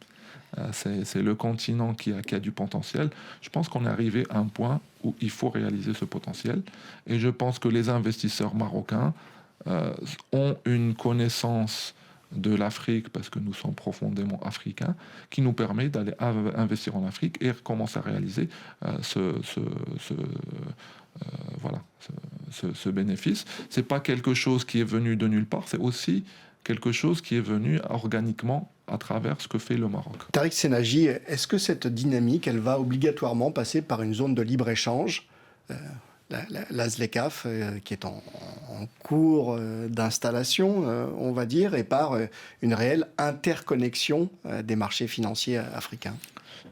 c'est le continent qui a du potentiel. Je pense qu'on est arrivé à un point où il faut réaliser ce potentiel. Et je pense que les investisseurs marocains ont une connaissance de l'Afrique, parce que nous sommes profondément africains, qui nous permet d'aller investir en Afrique et commencer à réaliser ce bénéfice. Ce n'est pas quelque chose qui est venu de nulle part, c'est aussi quelque chose qui est venu organiquement à travers ce que fait le Maroc. Tariq Senaji, est-ce que cette dynamique, elle va obligatoirement passer par une zone de libre-échange la ZLECAf, qui est en cours d'installation, on va dire, et par une réelle interconnexion des marchés financiers africains.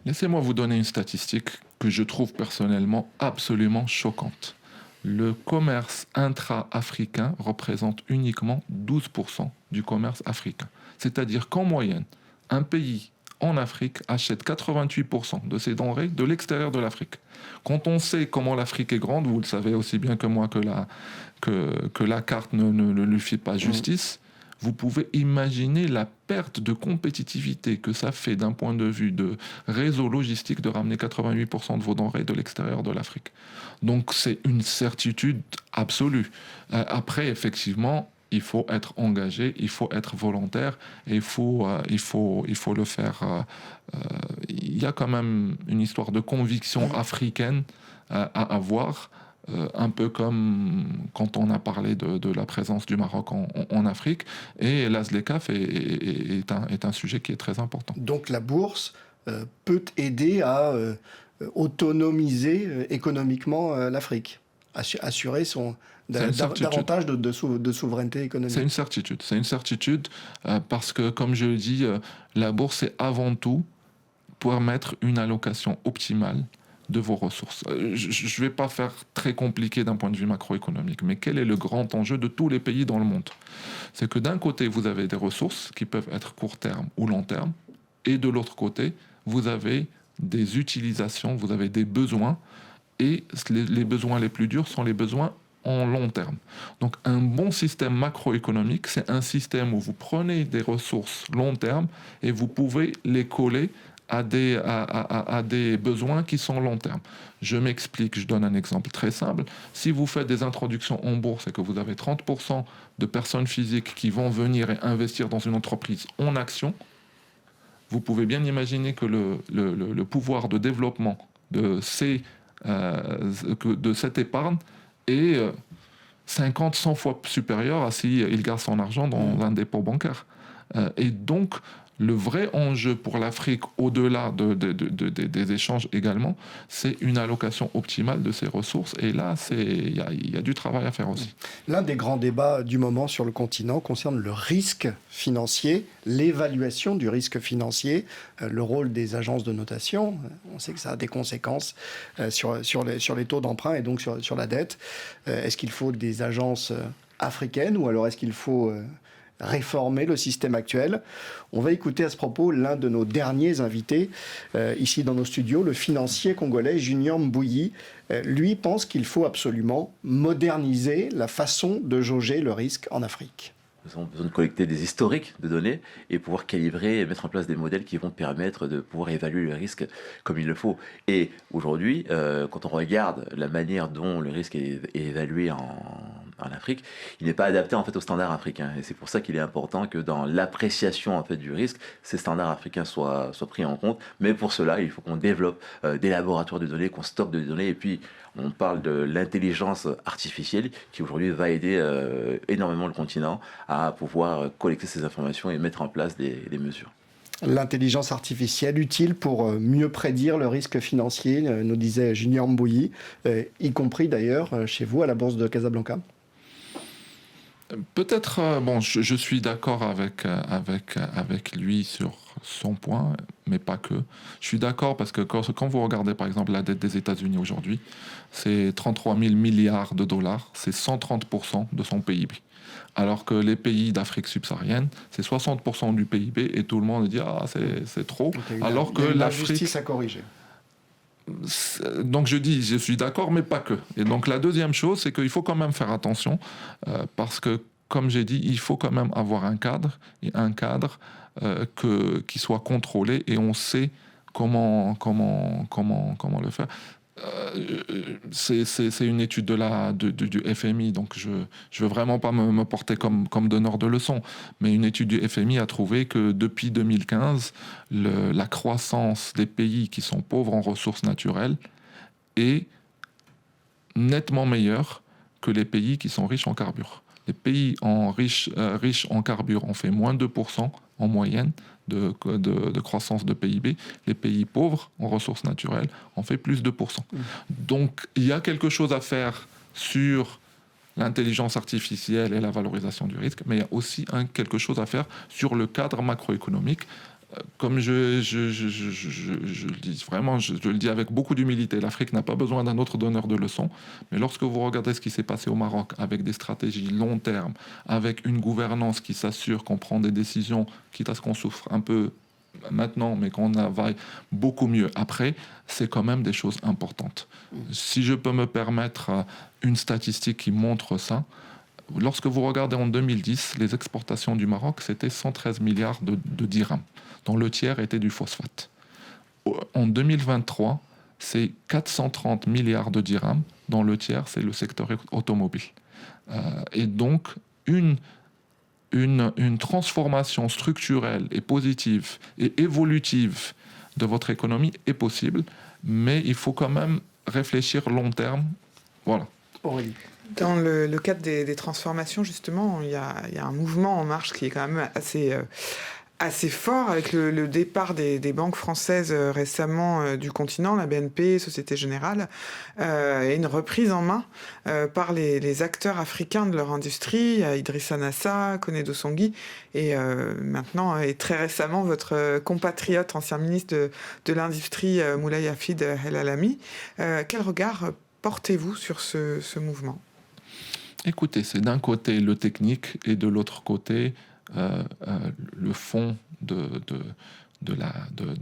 Laissez-moi vous donner une statistique que je trouve personnellement absolument choquante. Le commerce intra-africain représente uniquement 12% du commerce africain. C'est-à-dire qu'en moyenne, un pays en Afrique achète 88% de ses denrées de l'extérieur de l'Afrique. Quand on sait comment l'Afrique est grande, vous le savez aussi bien que moi que la carte ne lui fait pas justice, vous pouvez imaginer la perte de compétitivité que ça fait d'un point de vue de réseau logistique de ramener 88% de vos denrées de l'extérieur de l'Afrique. Donc c'est une certitude absolue. Après, effectivement, il faut être engagé, il faut être volontaire et il faut le faire. Il y a quand même une histoire de conviction africaine à avoir. Un peu comme quand on a parlé de la présence du Maroc en Afrique. Et la ZLECAf est un sujet qui est très important. Donc la bourse peut aider à autonomiser économiquement l'Afrique, assurer davantage de souveraineté économique. C'est une certitude parce que, comme je le dis, la bourse est avant tout permettre une allocation optimale de vos ressources. Je ne vais pas faire très compliqué d'un point de vue macroéconomique, mais quel est le grand enjeu de tous les pays dans le monde? C'est que d'un côté, vous avez des ressources qui peuvent être court terme ou long terme, et de l'autre côté, vous avez des utilisations, vous avez des besoins, et les besoins les plus durs sont les besoins en long terme. Donc un bon système macroéconomique, c'est un système où vous prenez des ressources long terme et vous pouvez les coller à des besoins qui sont long terme. Je m'explique, je donne un exemple très simple. Si vous faites des introductions en bourse et que vous avez 30% de personnes physiques qui vont venir et investir dans une entreprise en action, vous pouvez bien imaginer que le pouvoir de développement de cette épargne est 50, 100 fois supérieur à s'il garde son argent dans un dépôt bancaire. Et donc, le vrai enjeu pour l'Afrique, au-delà des échanges également, c'est une allocation optimale de ses ressources. Et là, il y a du travail à faire aussi. L'un des grands débats du moment sur le continent concerne le risque financier, l'évaluation du risque financier, le rôle des agences de notation. On sait que ça a des conséquences sur les taux d'emprunt et donc sur la dette. Est-ce qu'il faut des agences africaines ou alors est-ce qu'il faut réformer le système actuel? On va écouter à ce propos l'un de nos derniers invités ici dans nos studios, le financier congolais Junior Mbouyi. Lui pense qu'il faut absolument moderniser la façon de jauger le risque en Afrique. Nous avons besoin de collecter des historiques de données et pouvoir calibrer et mettre en place des modèles qui vont permettre de pouvoir évaluer le risque comme il le faut. Et aujourd'hui, quand on regarde la manière dont le risque est évalué en Afrique, il n'est pas adapté en fait aux standards africains. Et c'est pour ça qu'il est important que dans l'appréciation en fait du risque, ces standards africains soient pris en compte. Mais pour cela, il faut qu'on développe des laboratoires de données, qu'on stocke des données. Et puis, on parle de l'intelligence artificielle qui aujourd'hui va aider énormément le continent à pouvoir collecter ces informations et mettre en place des mesures. L'intelligence artificielle utile pour mieux prédire le risque financier, nous disait Junior Mbouyi, y compris d'ailleurs chez vous à la Bourse de Casablanca. Peut-être, je suis d'accord avec lui sur son point, mais pas que. Je suis d'accord parce que quand vous regardez par exemple la dette des États-Unis aujourd'hui, c'est 33 000 milliards de dollars, c'est 130% de son PIB. Alors que les pays d'Afrique subsaharienne, c'est 60% du PIB et tout le monde dit c'est trop. Okay, alors que l'Afrique, justice à corriger. Donc je suis d'accord, mais pas que. Et donc la deuxième chose, c'est qu'il faut quand même faire attention parce que, comme j'ai dit, il faut quand même avoir un cadre qui soit contrôlé et on sait comment le faire. C'est une étude du FMI, donc je veux vraiment pas me porter comme donneur de leçons, mais une étude du FMI a trouvé que depuis 2015, la croissance des pays qui sont pauvres en ressources naturelles est nettement meilleure que les pays qui sont riches en carburant. Les pays riches en carburant ont fait moins de 2% en moyenne de croissance de PIB. Les pays pauvres en ressources naturelles ont fait plus de 2%. Donc il y a quelque chose à faire sur l'intelligence artificielle et la valorisation du risque, mais il y a aussi quelque chose à faire sur le cadre macroéconomique. Comme je le dis vraiment, je le dis avec beaucoup d'humilité, l'Afrique n'a pas besoin d'un autre donneur de leçons, mais lorsque vous regardez ce qui s'est passé au Maroc, avec des stratégies long terme, avec une gouvernance qui s'assure qu'on prend des décisions, quitte à ce qu'on souffre un peu maintenant, mais qu'on vaille beaucoup mieux après, c'est quand même des choses importantes. Si je peux me permettre une statistique qui montre ça, lorsque vous regardez en 2010, les exportations du Maroc, c'était 113 milliards de dirhams, dont le tiers était du phosphate. En 2023, c'est 430 milliards de dirhams, dont le tiers, c'est le secteur automobile. Et donc, une transformation structurelle et positive et évolutive de votre économie est possible, mais il faut quand même réfléchir long terme. Voilà. Aurélie. Dans le cadre des transformations, justement, il y a un mouvement en marche qui est quand même assez fort avec le départ des banques françaises récemment du continent, la BNP, Société Générale, et une reprise en main par les acteurs africains de leur industrie, Idrissa Nassa, Konedo Songui, et maintenant, et très récemment, votre compatriote, ancien ministre de l'Industrie, Moulay Hafid El Alami. Quel regard portez-vous sur ce mouvement ? Écoutez, c'est d'un côté le technique et de l'autre côté le fond de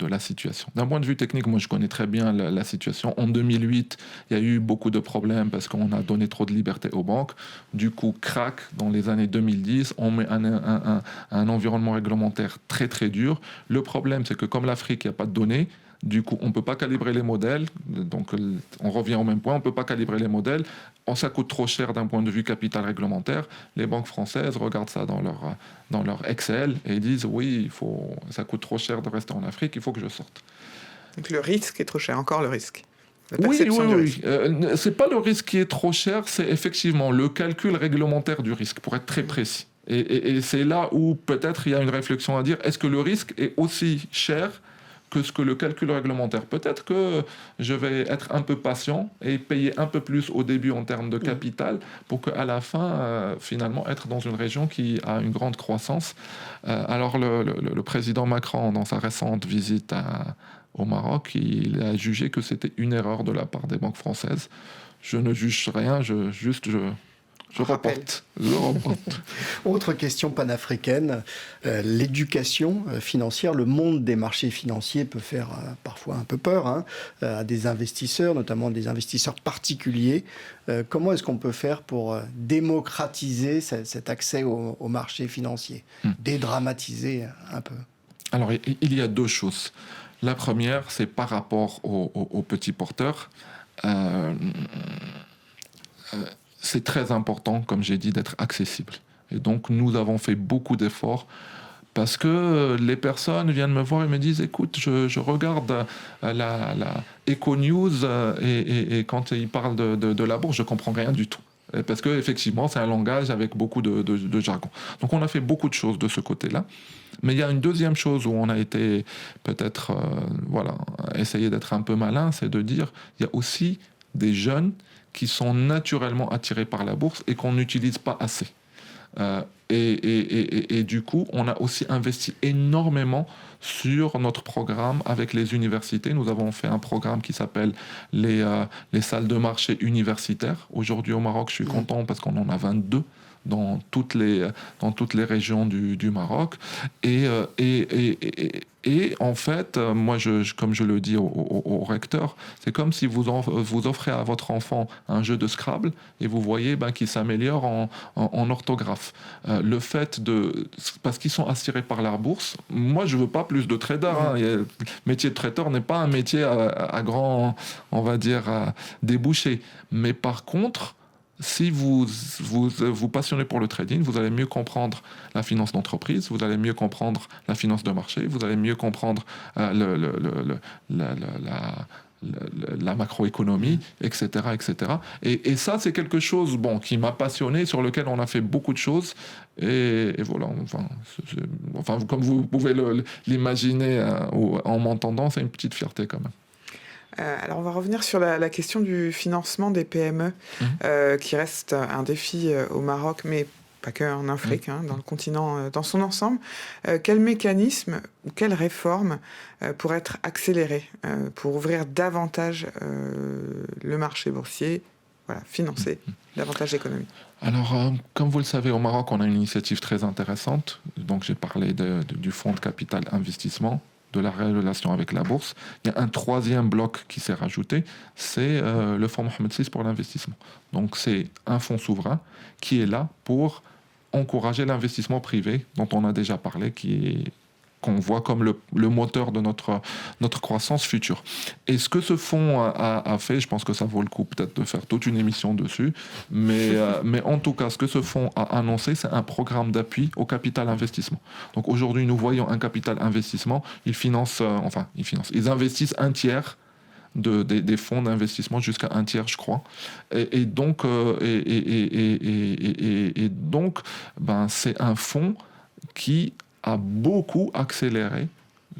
la situation. D'un point de vue technique, moi je connais très bien la situation. En 2008, il y a eu beaucoup de problèmes parce qu'on a donné trop de liberté aux banques. Du coup, crac, dans les années 2010, on met un environnement réglementaire très très dur. Le problème, c'est que comme l'Afrique, il n'y a pas de données, du coup, on ne peut pas calibrer les modèles. Donc, on revient au même point. On ne peut pas calibrer les modèles. Ça coûte trop cher d'un point de vue capital réglementaire. Les banques françaises regardent ça dans leur Excel et disent oui, ça coûte trop cher de rester en Afrique, il faut que je sorte. Donc, le risque est trop cher. Encore le risque. Oui. C'est pas le risque qui est trop cher, c'est effectivement le calcul réglementaire du risque, pour être très précis. Et c'est là où peut-être il y a une réflexion à dire, est-ce que le risque est aussi cher que ce que le calcul réglementaire. Peut-être que je vais être un peu patient et payer un peu plus au début en termes de capital pour qu'à la fin, finalement, être dans une région qui a une grande croissance. Alors, le président Macron, dans sa récente visite au Maroc, il a jugé que c'était une erreur de la part des banques françaises. Je ne juge rien, je reporte. Autre question panafricaine, l'éducation financière, le monde des marchés financiers peut faire parfois un peu peur à des investisseurs, notamment des investisseurs particuliers. Comment est-ce qu'on peut faire pour démocratiser cet accès aux marchés financiers, dédramatiser un peu ? Alors, il y a deux choses. La première, c'est par rapport aux petits porteurs. C'est très important, comme j'ai dit, d'être accessible. Et donc, nous avons fait beaucoup d'efforts parce que les personnes viennent me voir et me disent « Écoute, je regarde la Eco News et quand ils parlent de la bourse, je ne comprends rien du tout. » Parce qu'effectivement, c'est un langage avec beaucoup de jargon. Donc, on a fait beaucoup de choses de ce côté-là. Mais il y a une deuxième chose où on a été peut-être, essayer d'être un peu malin, c'est de dire il y a aussi des jeunes qui sont naturellement attirés par la bourse et qu'on n'utilise pas assez. Et du coup, on a aussi investi énormément sur notre programme avec les universités. Nous avons fait un programme qui s'appelle les salles de marché universitaires. Aujourd'hui au Maroc, je suis content parce qu'on en a 22 dans toutes les régions du Maroc. Et en fait, moi, comme je le dis au recteur, c'est comme si vous offrez à votre enfant un jeu de Scrabble et vous voyez qu'il s'améliore en orthographe. Le fait parce qu'ils sont attirés par la bourse, moi, je veux pas plus de traders. Le métier de trader n'est pas un métier à grand, on va dire, débouché. Mais par contre, si vous passionnez pour le trading, vous allez mieux comprendre la finance d'entreprise, vous allez mieux comprendre la finance de marché, vous allez mieux comprendre la macroéconomie, etc., etc. Et ça, c'est quelque chose qui m'a passionné, sur lequel on a fait beaucoup de choses. Et voilà, enfin, comme vous pouvez l'imaginer en m'entendant, c'est une petite fierté quand même. Alors, on va revenir sur la question du financement des PME, qui reste un défi au Maroc, mais pas qu'en Afrique, dans le continent dans son ensemble. Quel mécanisme ou quelle réforme pourrait être accélérée pour ouvrir davantage le marché boursier, financer davantage l'économie? Alors, comme vous le savez, au Maroc, on a une initiative très intéressante. Donc, j'ai parlé du fonds de capital investissement, de la relation avec la bourse. Il y a un troisième bloc qui s'est rajouté, c'est le fonds Mohamed VI pour l'investissement. Donc, c'est un fonds souverain qui est là pour encourager l'investissement privé, dont on a déjà parlé, qu'on voit comme le moteur de notre croissance future. Et ce que ce fonds a fait, je pense que ça vaut le coup peut-être de faire toute une émission dessus, mais en tout cas, ce que ce fonds a annoncé, c'est un programme d'appui au capital investissement. Donc aujourd'hui, nous voyons un capital investissement, ils investissent un tiers des fonds d'investissement, jusqu'à un tiers, je crois. Et donc, c'est un fonds qui a beaucoup accéléré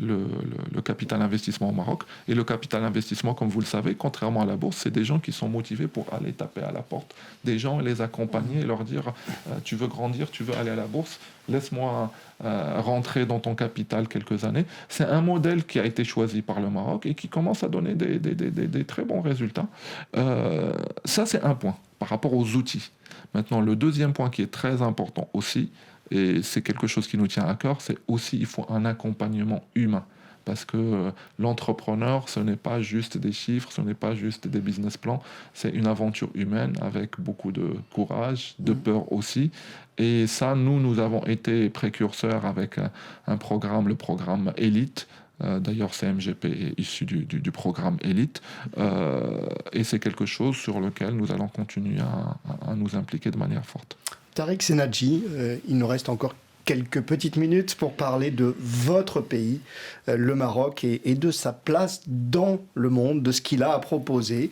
le capital investissement au Maroc. Et le capital investissement, comme vous le savez, contrairement à la bourse, c'est des gens qui sont motivés pour aller taper à la porte des gens et les accompagner et leur dire tu veux grandir, tu veux aller à la bourse, laisse-moi rentrer dans ton capital quelques années. C'est un modèle qui a été choisi par le Maroc et qui commence à donner des très bons résultats. Ça, c'est un point par rapport aux outils. Maintenant, le deuxième point qui est très important aussi, et c'est quelque chose qui nous tient à cœur, c'est aussi il faut un accompagnement humain. Parce que l'entrepreneur, ce n'est pas juste des chiffres, ce n'est pas juste des business plans, c'est une aventure humaine avec beaucoup de courage, de peur aussi. Et ça, nous avons été précurseurs avec un programme, le programme Elite. D'ailleurs, CMGP est issu du programme Elite. Et c'est quelque chose sur lequel nous allons continuer à nous impliquer de manière forte. Tariq Senadji, il nous reste encore quelques petites minutes pour parler de votre pays, le Maroc, et de sa place dans le monde, de ce qu'il a à proposer.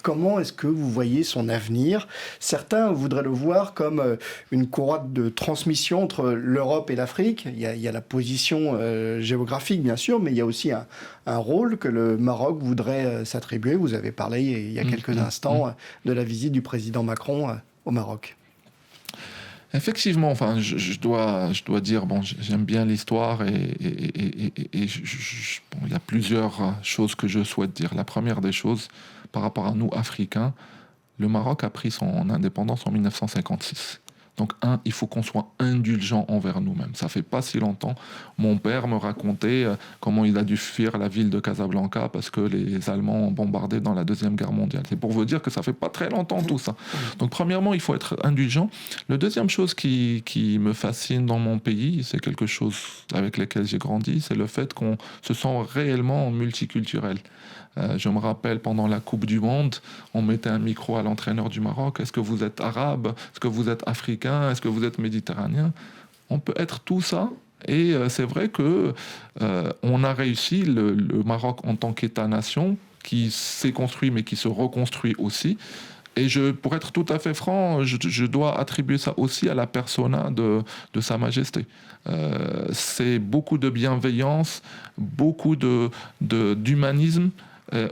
Comment est-ce que vous voyez son avenir? Certains voudraient le voir comme une courroie de transmission entre l'Europe et l'Afrique. Il y a la position géographique, bien sûr, mais il y a aussi un rôle que le Maroc voudrait s'attribuer. Vous avez parlé il y a quelques instants de la visite du président Macron au Maroc. Effectivement, enfin, je dois dire, j'aime bien l'histoire et il y a plusieurs choses que je souhaite dire. La première des choses, par rapport à nous, Africains, le Maroc a pris son indépendance en 1956. Donc, il faut qu'on soit indulgent envers nous-mêmes. Ça fait pas si longtemps. Mon père me racontait comment il a dû fuir la ville de Casablanca parce que les Allemands ont bombardé dans la Deuxième Guerre mondiale. C'est pour vous dire que ça fait pas très longtemps tout ça. Donc, premièrement, il faut être indulgent. La deuxième chose qui me fascine dans mon pays, c'est quelque chose avec lequel j'ai grandi, c'est le fait qu'on se sent réellement multiculturel. Je me rappelle, pendant la Coupe du Monde, on mettait un micro à l'entraîneur du Maroc. Est-ce que vous êtes arabe? Est-ce que vous êtes africain? Est-ce que vous êtes méditerranéen? On peut être tout ça. Et c'est vrai que on a réussi, le Maroc en tant qu'État-nation, qui s'est construit mais qui se reconstruit aussi. Et pour être tout à fait franc, je dois attribuer ça aussi à la persona de Sa Majesté. C'est beaucoup de bienveillance, beaucoup d'humanisme,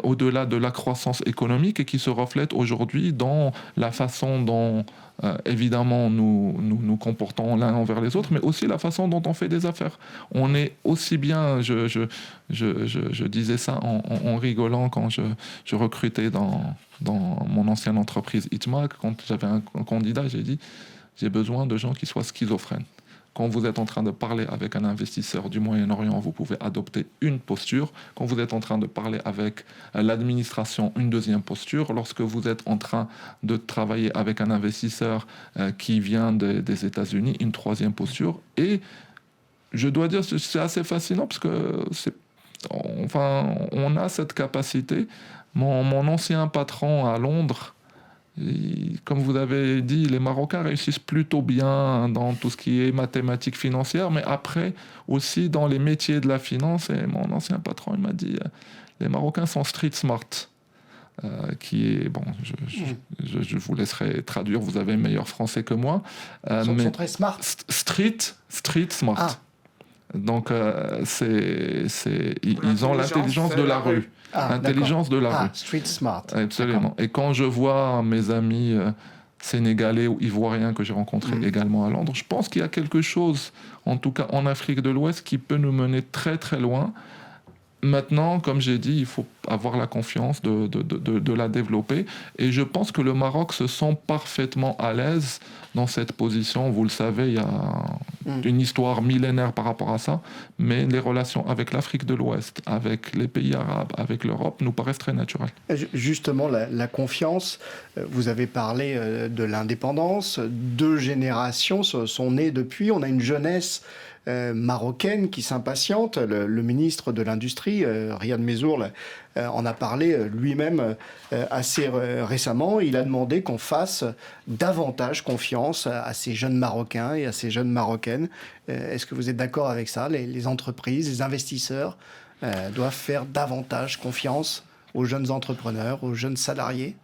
au-delà de la croissance économique, et qui se reflète aujourd'hui dans la façon dont, évidemment, nous comportons l'un envers les autres, mais aussi la façon dont on fait des affaires. On est aussi bien, je disais ça en rigolant quand je recrutais dans mon ancienne entreprise Itmac, quand j'avais un candidat, j'ai dit, j'ai besoin de gens qui soient schizophrènes. Quand vous êtes en train de parler avec un investisseur du Moyen-Orient, vous pouvez adopter une posture. Quand vous êtes en train de parler avec l'administration, une deuxième posture. Lorsque vous êtes en train de travailler avec un investisseur qui vient des États-Unis, une troisième posture. Et je dois dire que c'est assez fascinant parce que on a cette capacité. Mon ancien patron à Londres Comme vous avez dit, les Marocains réussissent plutôt bien dans tout ce qui est mathématiques financières, mais après aussi dans les métiers de la finance. Et mon ancien patron, il m'a dit, les Marocains sont street smart. Qui est, bon, je vous laisserai traduire, vous avez meilleur français que moi. Ils sont très smart. Street smart. Ah. Donc, ils ont l'intelligence de la rue. Intelligence de la rue. Street smart. Absolument. Et quand je vois mes amis sénégalais ou ivoiriens que j'ai rencontrés également à Londres, je pense qu'il y a quelque chose, en tout cas en Afrique de l'Ouest, qui peut nous mener très très loin. Maintenant, comme j'ai dit, il faut avoir la confiance de la développer. Et je pense que le Maroc se sent parfaitement à l'aise dans cette position. Vous le savez, il y a une histoire millénaire par rapport à ça. Mais les relations avec l'Afrique de l'Ouest, avec les pays arabes, avec l'Europe, nous paraissent très naturelles. Justement, la confiance, vous avez parlé de l'indépendance. 2 générations sont nées depuis. On a une jeunesse marocaine qui s'impatiente. Le ministre de l'Industrie, Riyad Mezzour, en a parlé lui-même assez récemment. Il a demandé qu'on fasse davantage confiance à ces jeunes Marocains et à ces jeunes Marocaines. Est-ce que vous êtes d'accord avec ça ? Les entreprises, les investisseurs doivent faire davantage confiance aux jeunes entrepreneurs, aux jeunes salariés ?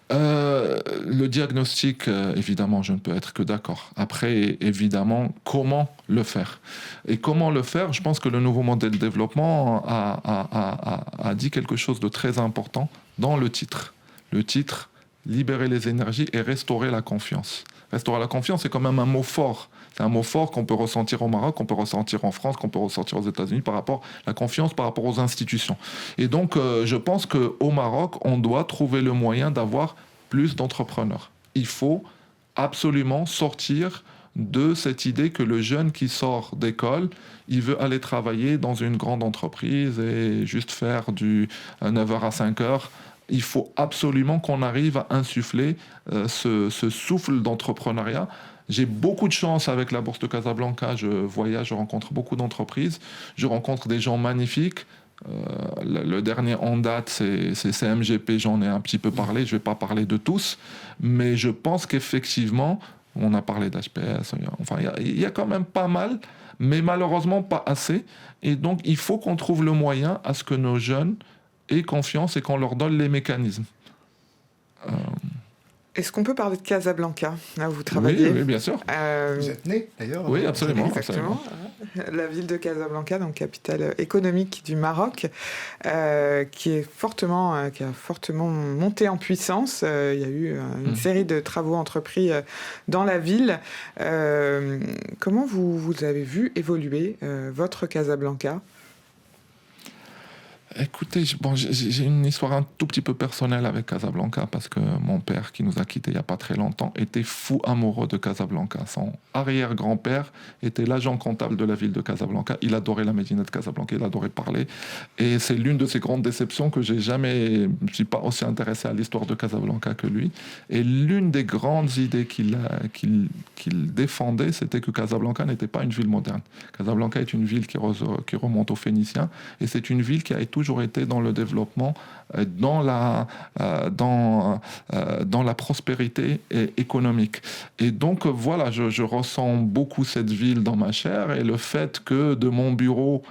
Le diagnostic, évidemment, je ne peux être que d'accord. Après, évidemment, comment le faire ? Et comment le faire ? Je pense que le nouveau modèle de développement a dit quelque chose de très important dans le titre. Le titre, libérer les énergies et restaurer la confiance. Restaurer la confiance, c'est quand même un mot fort. C'est un mot fort qu'on peut ressentir au Maroc, qu'on peut ressentir en France, qu'on peut ressentir aux États-Unis par rapport à la confiance, par rapport aux institutions. Et donc, je pense qu'au Maroc, on doit trouver le moyen d'avoir plus d'entrepreneurs. Il faut absolument sortir de cette idée que le jeune qui sort d'école, il veut aller travailler dans une grande entreprise et juste faire du 9h à 5h. Il faut absolument qu'on arrive à insuffler ce souffle d'entrepreneuriat. J'ai beaucoup de chance avec la Bourse de Casablanca. Je voyage, je rencontre beaucoup d'entreprises. Je rencontre des gens magnifiques. Le dernier en date, c'est CMGP. J'en ai un petit peu parlé. Je ne vais pas parler de tous. Mais je pense qu'effectivement, on a parlé d'HPS. Enfin, il y a quand même pas mal, mais malheureusement pas assez. Et donc, il faut qu'on trouve le moyen à ce que nos jeunes aient confiance et qu'on leur donne les mécanismes. Est-ce qu'on peut parler de Casablanca, là où vous travaillez ? Oui, bien sûr. Vous êtes né, d'ailleurs. Oui, absolument. Exactement. La ville de Casablanca, donc capitale économique du Maroc, qui a fortement monté en puissance. Il y a eu une série de travaux entrepris dans la ville. Comment vous avez vu évoluer votre Casablanca ? Écoutez, j'ai une histoire un tout petit peu personnelle avec Casablanca parce que mon père, qui nous a quittés il n'y a pas très longtemps, était fou amoureux de Casablanca. Son arrière-grand-père était l'agent comptable de la ville de Casablanca. Il adorait la médina de Casablanca, il adorait parler. Et c'est l'une de ses grandes déceptions que je ne me suis pas aussi intéressé à l'histoire de Casablanca que lui. Et l'une des grandes idées qu'il défendait, c'était que Casablanca n'était pas une ville moderne. Casablanca est une ville qui remonte aux Phéniciens et c'est une ville qui a toujours été dans le développement, dans la prospérité économique. Et donc voilà, je ressens beaucoup cette ville dans ma chair et le fait que de mon bureau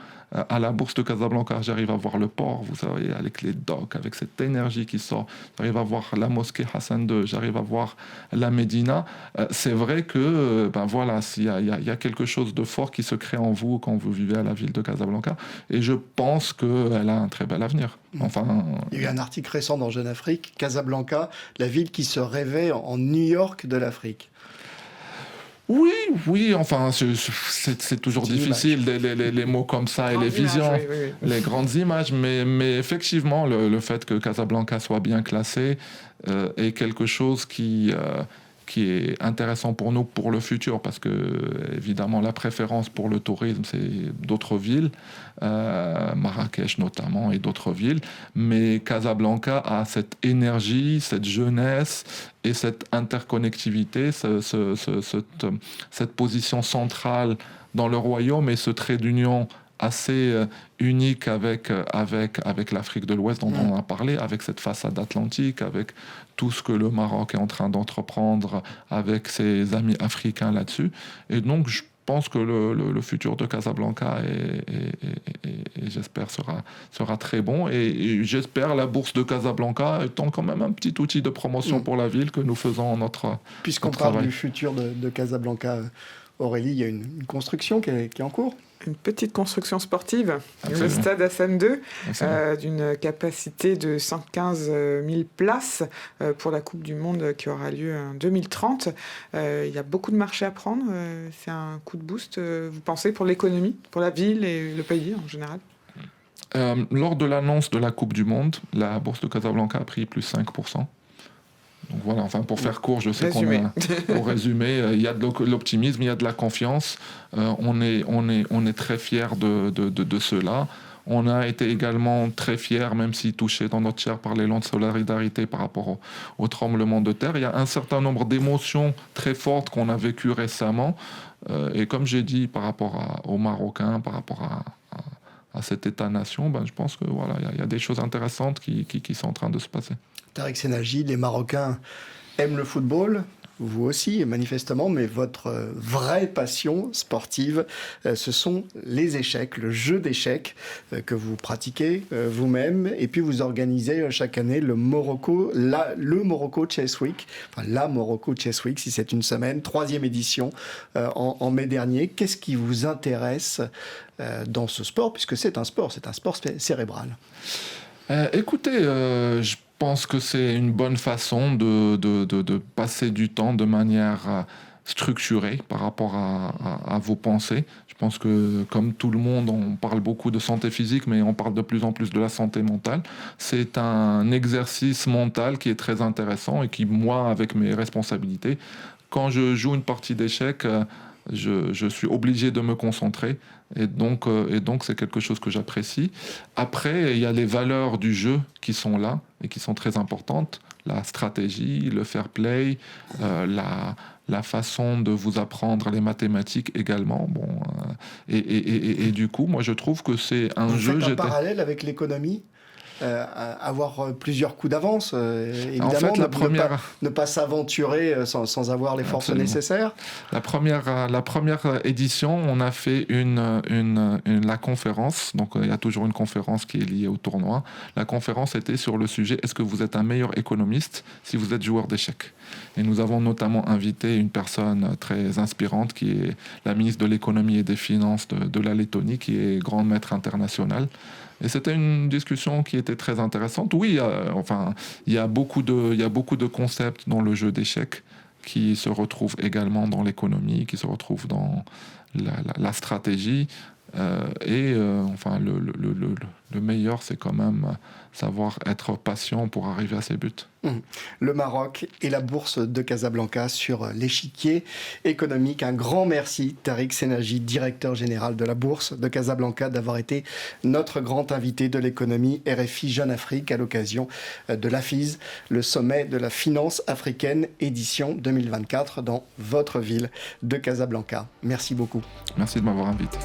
à la Bourse de Casablanca, j'arrive à voir le port, vous savez, avec les docks, avec cette énergie qui sort. J'arrive à voir la mosquée Hassan II, j'arrive à voir la Médina. C'est vrai que, voilà, il y a quelque chose de fort qui se crée en vous quand vous vivez à la ville de Casablanca. Et je pense qu'elle a un très bel avenir. Enfin, il y a eu un article récent dans Jeune Afrique, Casablanca, la ville qui se rêvait en New York de l'Afrique. Oui, enfin, c'est toujours difficile, les mots comme ça et les visions, les grandes images, mais effectivement, le fait que Casablanca soit bien classé est quelque chose qui est intéressant pour nous, pour le futur, parce que, évidemment, la préférence pour le tourisme, c'est d'autres villes, Marrakech notamment, et d'autres villes, mais Casablanca a cette énergie, cette jeunesse et cette interconnectivité, cette position centrale dans le royaume et ce trait d'union assez unique avec l'Afrique de l'Ouest dont on a parlé, avec cette façade atlantique, avec tout ce que le Maroc est en train d'entreprendre avec ses amis africains là-dessus. Et donc, je pense que le futur de Casablanca et j'espère sera très bon. Et j'espère la bourse de Casablanca étant quand même un petit outil de promotion pour la ville que nous faisons notre Puisqu'on parle du futur de Casablanca, Aurélie, il y a une construction qui est en cours. Une petite construction sportive, Absolument. le stade Hassan II, d'une capacité de 115 000 places pour la Coupe du Monde qui aura lieu en 2030. Il y a beaucoup de marchés à prendre. C'est un coup de boost, vous pensez, pour l'économie, pour la ville et le pays en général? Lors de l'annonce de la Coupe du Monde, la bourse de Casablanca a pris plus 5%. Donc voilà, enfin pour faire court, je sais pour résumer, il y a de l'optimisme, il y a de la confiance. On est très fiers de cela. On a été également très fiers, même si touchés dans notre chair par l'élan de solidarité par rapport au tremblement de terre. Il y a un certain nombre d'émotions très fortes qu'on a vécues récemment. Et comme j'ai dit par rapport aux Marocains, par rapport à cet État-nation, je pense que voilà, il y a des choses intéressantes qui sont en train de se passer. Tariq Senaji, les Marocains aiment le football, vous aussi, manifestement, mais votre vraie passion sportive, ce sont les échecs, le jeu d'échecs que vous pratiquez vous-même, et puis vous organisez chaque année le Morocco Chess Week, enfin la Morocco Chess Week, si c'est une semaine, 3e édition en mai dernier. Qu'est-ce qui vous intéresse dans ce sport, puisque c'est un sport cérébral? Écoutez, je pense que c'est une bonne façon de passer du temps de manière structurée par rapport à vos pensées. Je pense que, comme tout le monde, on parle beaucoup de santé physique, mais on parle de plus en plus de la santé mentale. C'est un exercice mental qui est très intéressant et qui, moi, avec mes responsabilités, quand je joue une partie d'échecs, je suis obligé de me concentrer. Et donc c'est quelque chose que j'apprécie. Après, il y a les valeurs du jeu qui sont là et qui sont très importantes. La stratégie, le fair play, la façon de vous apprendre les mathématiques également. Et du coup, moi, je trouve que c'est un jeu... Vous faites un parallèle avec l'économie ? Avoir plusieurs coups d'avance, évidemment, en fait, ne pas s'aventurer sans avoir les forces nécessaires. La première édition, on a fait la conférence, donc il y a toujours une conférence qui est liée au tournoi. La conférence était sur le sujet « Est-ce que vous êtes un meilleur économiste si vous êtes joueur d'échecs ?» Et nous avons notamment invité une personne très inspirante qui est la ministre de l'économie et des finances de la Lettonie, qui est grand maître international. Et c'était une discussion qui était très intéressante. Oui, il y a beaucoup de concepts dans le jeu d'échecs qui se retrouvent également dans l'économie, qui se retrouvent dans la stratégie. Le meilleur, c'est quand même savoir être patient pour arriver à ses buts. Le Maroc et la bourse de Casablanca sur l'échiquier économique. Un grand merci, Tariq Senaji, directeur général de la bourse de Casablanca, d'avoir été notre grand invité de l'économie RFI Jeune Afrique à l'occasion de l'AFIS, le sommet de la finance africaine édition 2024 dans votre ville de Casablanca. Merci beaucoup. Merci de m'avoir invité.